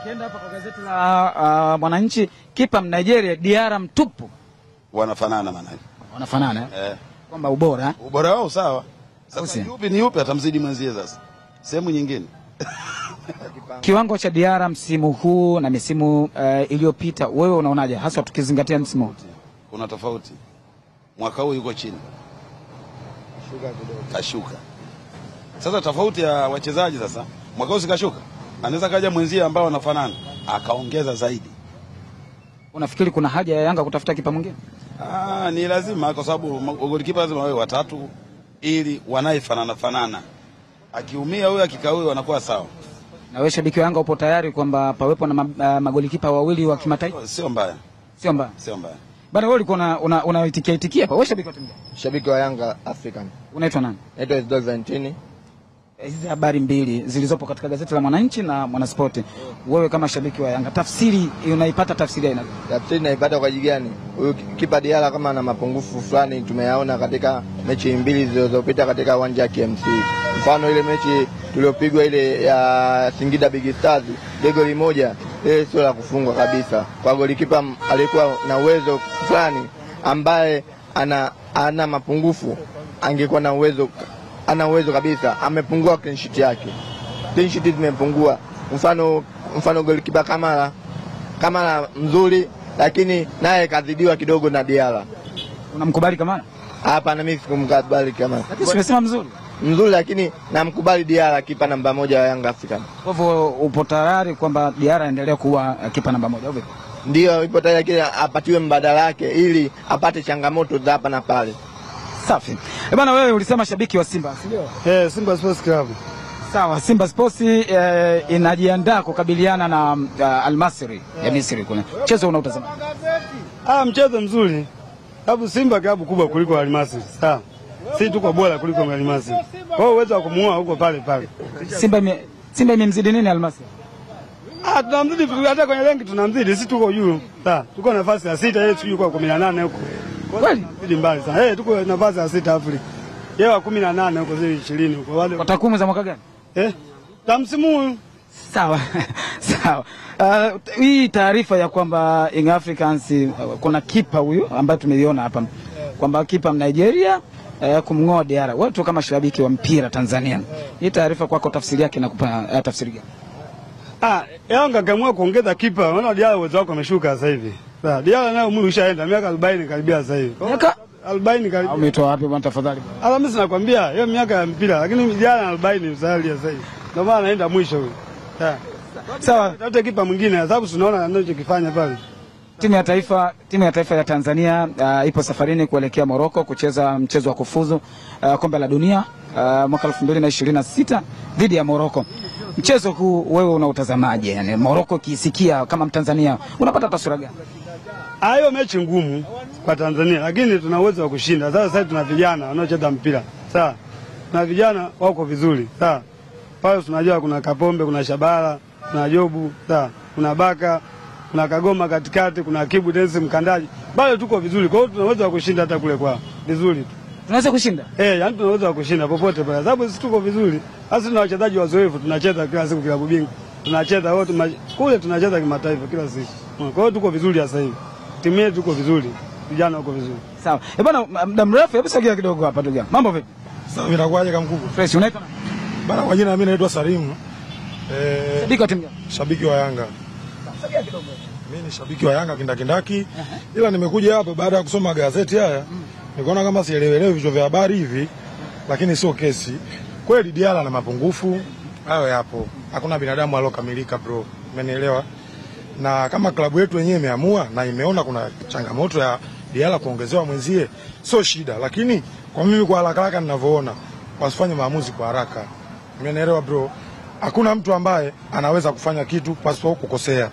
Ukienda hapa kwa gazeti la Mwananchi, kipa Nigeria Diarra mtupu. Wanafanana maana yake. Wanafanana kwamba ubora wao sawa. Sasa yupi ni yupi atamzidi mwenzie sasa? Sehemu nyingine. Kiwango cha Diarra msimu huu na misimu iliyopita wewe unaonaje, hasa tukizingatia msimu huu? Kuna tofauti. Mwaka huu yuko chini. Kashuka. Sasa tofauti ya wachezaji sasa, mwaka huu sikashuka. Anaweza kaja mwenzie ambao wanafanana akaongeza zaidi. Unafikiri kuna haja ya Yanga kutafuta kipa mwingine? Ni lazima kwa sababu golikipa lazima wawe watatu ili wanaefanana. Akiumia huyo akikaa huyo wanakuwa sawa. Na wewe shabiki wa Yanga upo tayari kwamba pawepo na magolikipa wawili wa kimataifa? Sio mbaya. Sio mbaya. Sio mbaya. Bana wewe ulikuwa unaitikia hapa. Wewe shabiki wa timu gani? Shabiki wa Yanga African. Unaitwa nani? Naitwa Isidore Valentini. Hizi habari mbili zilizopo katika gazeti la Mwananchi na Mwanaspoti, wewe kama shabiki wa Yanga, tafsiri unaipata tafsiri aina gani? Tafsiri naipata kwa jinsi gani? Huyu kipa Diarra kama ana mapungufu fulani tumeyaona katika mechi mbili zilizopita katika uwanja wa KMC. Mfano ile mechi tuliyopigwa ile ya Singida Big Stars, goli moja, ile sio la kufungwa kabisa. Kwa golikipa alikuwa na uwezo fulani ambaye ana mapungufu, angekuwa na uwezo, ana uwezo kabisa, amepungua clean sheet yake. Clean sheet zimepungua. Mfano golikipa Kamara mzuri, lakini naye kadhibiwa kidogo na Diarra. Unamkubali Kamara? Hapana, mimi sikumkubali Kamara. Lakini umesema mzuri, lakini namkubali Diarra, kipa namba 1 wa Yanga African. Kwa hivyo upo tayari kwamba Diarra aendelee kuwa kipa namba 1 au vipi? Ndio, ipo tayari, lakini apatiwe mbadala yake ili apate changamoto za hapa na pale. Safi. Bwana wewe ulisema shabiki wa Simba, si ndio? Simba Sports Club. Sawa, Simba Sports inajiandaa kukabiliana na Al Masry ya Misri kule. Mchezo unautazama? Mchezo mzuri. Sababu Simba klabu kubwa kuliko Al Masry. Sawa. Sisi tuko bora kuliko Al Masry. Kwa hiyo uwezo wa kumuua huko pale. Simba imemzidi nini Al Masry? Tunamzidi hata kwenye ranki tunamzidi, sisi tuko juu. Sawa. Tuko nafasi ya 6, yeye tuko kwa 18 huko. Kweli? Zidi mbali sana. Tuko nafasi ya 6 Afrika. Yeye wa 18 huko zile 20 huko. Wale kwa takwimu za mwaka gani? Za msimu huu. Sawa. Sawa. Hii taarifa ya kwamba Young Africans kuna kipa huyu ambaye tumeiona hapa kwamba kipa Nigeria kumngoa Diarra. Wewe tu kama shabiki wa mpira Tanzania, hii taarifa kwako tafsiri yake inakupa tafsiri gani? Yanga kaamua kuongeza kipa. Unaona Diarra uwezo wake umeshuka sasa hivi. Sawa, Diarra nayo mwili ushaenda miaka 40 karibia sasa hivi. Miaka 40 karibia. Umetoa wapi bwana tafadhali? Mimi sinakwambia hiyo miaka ya mpira, lakini Diarra 40 usali sasa hivi. Ndio maana anaenda mwisho huyo. Sawa, tafute kipa mwingine sababu tunaona anachokifanya pale. Timu ya taifa ya Tanzania ipo safarini kuelekea Morocco kucheza mchezo wa kufuzu kombe la dunia mwaka 2026 dhidi ya Morocco. Mchezo huu wewe unautazamaje? Yani Morocco kisikia kama Mtanzania unapata taswira gani? Hiyo mechi ngumu kwa Tanzania, lakini tuna uwezo wa kushinda. Sasa tuna vijana wanaocheza mpira. Sawa. Na vijana wako vizuri. Sawa. Pale tunajua kuna Kapombe, kuna Shabara, kuna Jobu, sawa. Kuna Baka, kuna Kagoma katikati, kuna Kibu Densi mkandaji. Bado tuko vizuri. Kwa hiyo tuna uwezo wa kushinda hata kule kwao. Vizuri tu. Tunaweza kushinda? Yani tuna uwezo wa kushinda popote pale. Sababu sisi tuko vizuri. Sasa tuna wachezaji wazoefu, tunacheza kila siku klabu bingwa. Tunacheza wote kule, tunacheza kimataifa kila siku. Kwa hiyo tuko vizuri sasa hivi. Timu yetu tuko vizuri. Vijana wako vizuri. Sawa. Bwana muda mrefu, hebu sogea kidogo hapa ndugu yangu. Mambo vipi? Sawa, inakuaje kama mkubwa? Fresh, unaitwa bana? Kwa jina mimi naitwa Salimu. Shabiki wa timu gani? Shabiki wa Yanga. Sogea kidogo. Mimi ni shabiki wa Yanga kindakindaki. Ila nimekuja hapa baada ya kusoma gazeti haya. Nikaona kama sielewelewi vichwa vya habari hivi, lakini sio kesi. Kweli Diala na mapungufu hayo yapo. Hakuna binadamu alokamilika bro. Umenielewa? Na kama klabu yetu yenyewe imeamua na imeona kuna changamoto ya Diala kuongezewa mwenzie, sio shida, lakini kwa mimi kwa haraka ninavyoona wasifanye maamuzi kwa haraka. Umenielewa bro? Hakuna mtu ambaye anaweza kufanya kitu pasipo kukosea.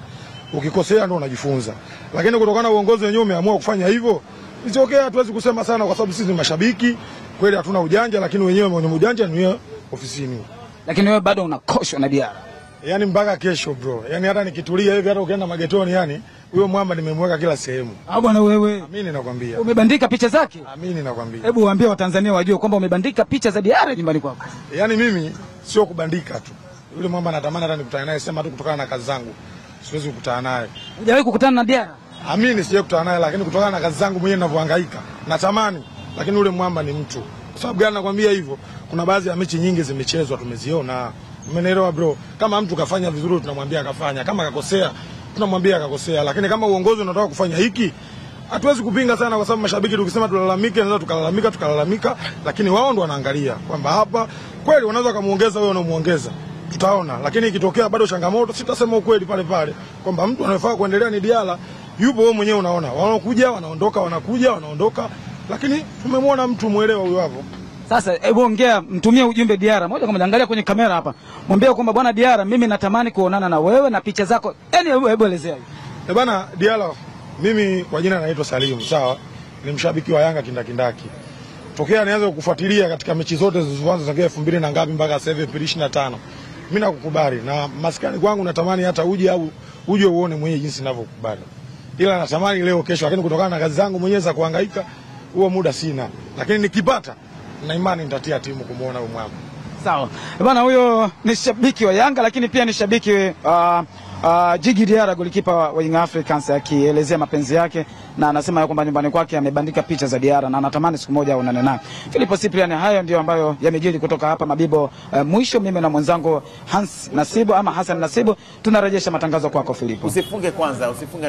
Ukikosea ndio unajifunza. Lakini kutokana na uongozi wenyewe umeamua kufanya hivyo, it's okay, hatuwezi kusema sana kwa sababu sisi ni mashabiki. Kweli hatuna ujanja, lakini wenyewe mwenye ujanja ni ofisini. Lakini wewe bado unakoshwa na Diala. Yaani mpaka kesho bro. Yaani hata nikitulia hivi hata ukienda magetoni yani huyo mwamba nimemweka kila sehemu. Bwana wewe. Mimi nakwambia. Umebandika picha zake? Mimi nakwambia. Hebu waambie Watanzania wajue kwamba umebandika picha za Diala nyumbani kwako. Yaani mimi sio kubandika tu. Yule mwamba natamani hata nikutane naye, sema tu kutokana na kazi zangu. Siwezi kukutana naye. Hujawahi kukutana na Diala? Mimi sijawahi kukutana naye, lakini kutokana na kazi zangu mwenyewe ninavyohangaika natamani. Lakini yule mwamba ni mtu. Kwa sababu gani nakwambia hivyo? Kuna baadhi ya mechi nyingi zimechezwa tumeziona. Umenielewa bro? Kama mtu kafanya vizuri tunamwambia akafanya, kama akakosea tunamwambia akakosea, lakini kama uongozi unataka kufanya hiki hatuwezi kupinga sana, kwa sababu mashabiki tukisema tulalamike naweza tukalalamika, lakini wao ndo wanaangalia kwamba hapa kweli wanaweza kumuongeza wewe unamuongeza, tutaona. Lakini ikitokea bado changamoto, sitasema ukweli pale pale kwamba mtu anayefaa kuendelea ni Diala. Yupo wewe mwenyewe unaona, wanakuja wanaondoka, wanakuja wanaondoka, lakini tumemwona mtu muelewa huyo hapo. Sasa hebu ongea, mtumie ujumbe Diara moja kwa moja, angalia kwenye kamera hapa. Mwambie kwamba bwana Diara, mimi natamani kuonana na wewe na picha zako. Yaani hebu elezea. Bwana Diara, mimi kwa jina naitwa Salim, sawa? Ni mshabiki wa Yanga kindakindaki. Tokea nianze kufuatilia katika mechi zote zilizoanza tangu 2000 na ngapi mpaka sasa hivi 2025. Mimi nakukubali na maskani kwangu natamani hata uje uone mwenyewe jinsi ninavyokubali. Ila natamani leo kesho, lakini kutokana na kazi zangu mwenyewe za kuhangaika huo muda sina. Lakini nikipata na imani nitatia timu kumuona huyo mwamba. Sawa. Bwana huyo ni shabiki wa Yanga lakini pia ni shabiki Jigi Diara, golikipa wa Young Africans, akielezea mapenzi yake na anasema kwamba nyumbani kwake amebandika picha za Diara na anatamani siku moja aonane naye. Philipo Cyprian, hayo ndio ambayo yamejiri kutoka hapa Mabibo. Mwisho mimi na mwenzangu Hans Nasibu ama Hassan Nasibu tunarejesha matangazo kwako Philipo. Usifunge kwanza, usifunge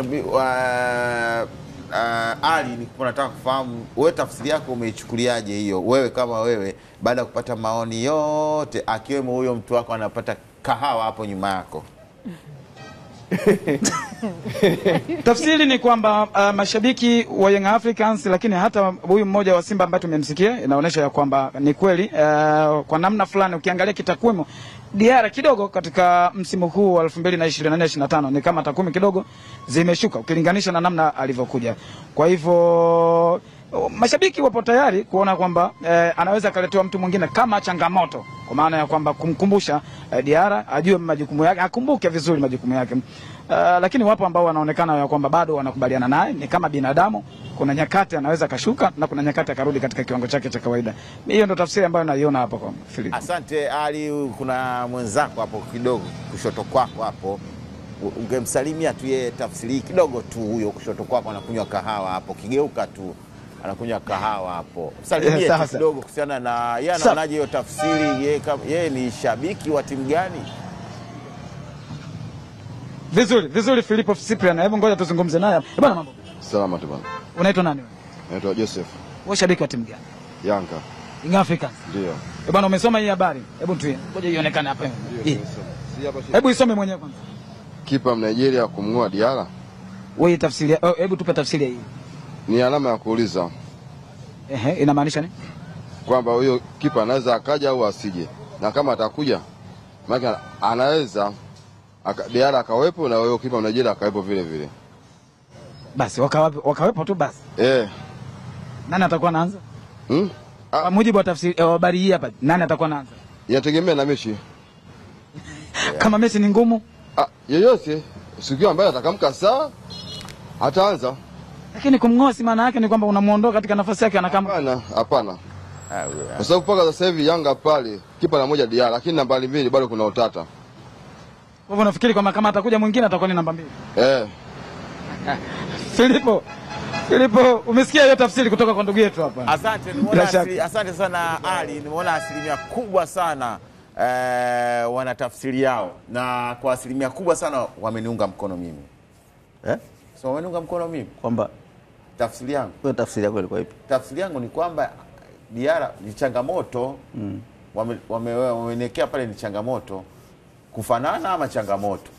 Ali, nilikuwa nataka kufahamu wewe tafsiri yako umeichukuliaje hiyo, wewe kama wewe baada ya kupata maoni yote akiwemo huyo mtu wako anapata kahawa hapo nyuma yako. Tafsiri ni kwamba mashabiki wa Young Africans lakini hata huyu mmoja wa Simba ambaye tumemsikia inaonyesha ya kwamba ni kweli kwa namna fulani ukiangalia kitakwimu Diara kidogo katika msimu huu wa 2024-2025 ni kama takwimu kidogo zimeshuka ukilinganisha na namna alivyokuja. Kwa hivyo mashabiki wapo tayari kuona kwamba anaweza kaletewa mtu mwingine kama changamoto, kwa maana ya kwamba kumkumbusha Diara ajue majukumu yake, akumbuke vizuri majukumu yake. Lakini wapo ambao wanaonekana ya kwamba bado wanakubaliana naye, ni kama binadamu, kuna nyakati anaweza kashuka na kuna nyakati akarudi katika kiwango chake cha kawaida. Hiyo ndio tafsiri ambayo naiona hapo kwa Philip. Asante Ali, kuna mwenzako hapo kidogo kushoto kwako hapo. Ungemsalimia tu yeye tafsiri kidogo tu, huyo kushoto kwako anakunywa kahawa hapo, kigeuka tu anakunywa kahawa hapo. Salimie kidogo kuhusiana na yeye anaonaje hiyo tafsiri, yeye ni shabiki wa timu gani? Vizuri Philipo Cyprian, hebu ngoja tuzungumze naye. Bwana mambo. Salama tu bwana. Unaitwa nani wewe? Naitwa Joseph. Wewe shabiki wa timu gani? Yanga. Young Africans. Ndio. Bwana umesoma hii habari? Hebu tuie. Ngoja ionekane hapa. Hebu isome mwenyewe kwanza. Kipa Nigeria kumng'oa Diara. Wewe tafsiri, hebu tupe tafsiri hii. Ni alama ya kuuliza. Inamaanisha nini? Kwamba huyo kipa anaweza akaja au asije. Na kama atakuja, maana anaweza Diara akawepo na huyo kipa Nigeria akawepo vile vile. Basi wakawepo tu basi. Nani atakuwa anaanza? Kwa mujibu wa tafsiri habari hii hapa, nani atakuwa anaanza? Yategemea na mechi. Kama mechi ni ngumu, yeyote siku ambaye atakamka saa ataanza. Lakini kumng'oa si maana yake ni kwamba unamuondoa katika nafasi yake anakama. Hapana. Kwa sababu paka sasa hivi Yanga pale kipa na moja Diara, lakini namba 2 bado kuna utata. Kwa hivyo nafikiri kwamba kama atakuja mwingine atakuwa ni namba 2. Philipo, umesikia hiyo tafsiri kutoka kwa ndugu yetu hapa. Asante sana Ali, nimeona asilimia kubwa sana wana tafsiri yao, na kwa asilimia kubwa sana wameniunga mkono mimi. So wameniunga mkono mimi kwamba tafsiri yangu. Kwa tafsiri yako ilikuwa ipi? Tafsiri yangu ni kwamba Diarra ni changamoto, wamenekea pale ni changamoto, kufanana ama changamoto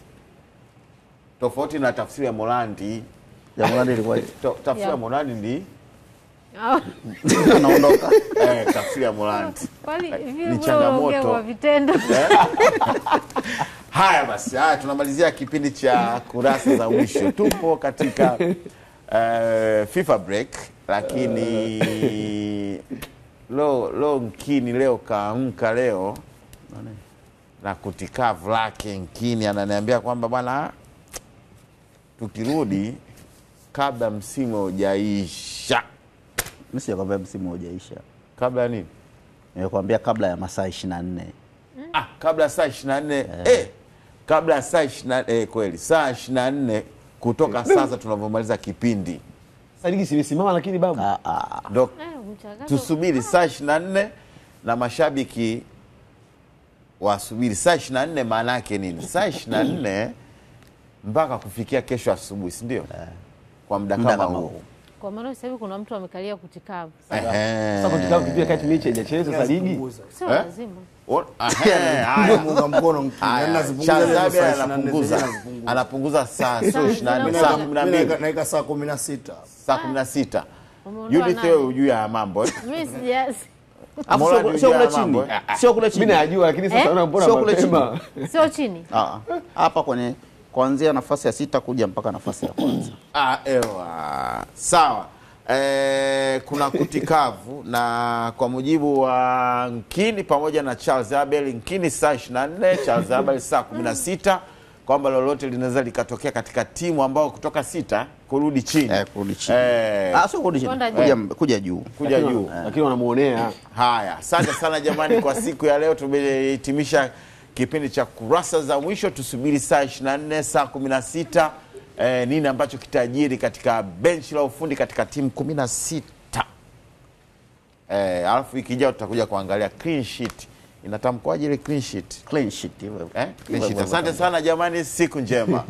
tofauti na tafsiri ya Morandi. Ya Morandi ilikuwa tafsiri ya Morandi ni anaondoka. Tafsiri ya Morandi ni changamoto wa vitendo. Haya basi, tunamalizia kipindi cha kurasa za mwisho. Tupo katika FIFA break, lakini lo Nkini leo kaamka leo na kutikavu lake. Nkini ananiambia kwamba bwana, tukirudi kabla msimu hujaisha. Mimi sijakwambia msimu hujaisha. Kabla nini? Nimekwambia kabla ya masaa 24. Kabla ya saa 24. Kabla ya saa 24, kweli saa 24 kutoka sasa tunavyomaliza kipindi. Sasa ligi simesimama, lakini babu Dok, tusubiri saa 24 na mashabiki wasubiri saa 24. Maana yake nini? Saa 24 mpaka kufikia kesho asubuhi, si ndio? Kwa muda kama huo. Kwa maana sasa hivi kuna mtu amekalia kutikavu. Sasa kutikavu kipia kati mechi haijachezwa sasa ligi. Sio lazima. Munga mkono Nkini anapunguza saa 24, saa 12 naika saa 16. Saa 16. Judith, wewe hujui ya mambo Mimi sijasi. Sio kule chini. Sio kule chini. Mimi najua, lakini sasa unaona mbona mapema. Sio chini. Hapa kwenye kuanzia nafasi ya 6 kuja mpaka nafasi ya kwanza. Sawa. Kuna kutikavu na kwa mujibu wa Nkini pamoja na Charles Abel, Nkini saa 24, Charles Abel saa 16, kwamba lolote linaweza likatokea katika timu ambao kutoka 6 kurudi chini. Kurudi chini. Sio kurudi chini. Kuja juu. Kuja juu. Lakini wanamuonea. Haya, asante sana jamani kwa siku ya leo. Tumehitimisha kipindi cha kurasa za mwisho. Tusubiri saa 24, saa 16, nini ambacho kitajiri katika benchi la ufundi katika timu 16. Alafu wiki ijayo tutakuja kuangalia clean sheet. Inatamkwaje ile clean sheet? Clean sheet hivyo. Clean sheet. Asante sana jamani, siku njema.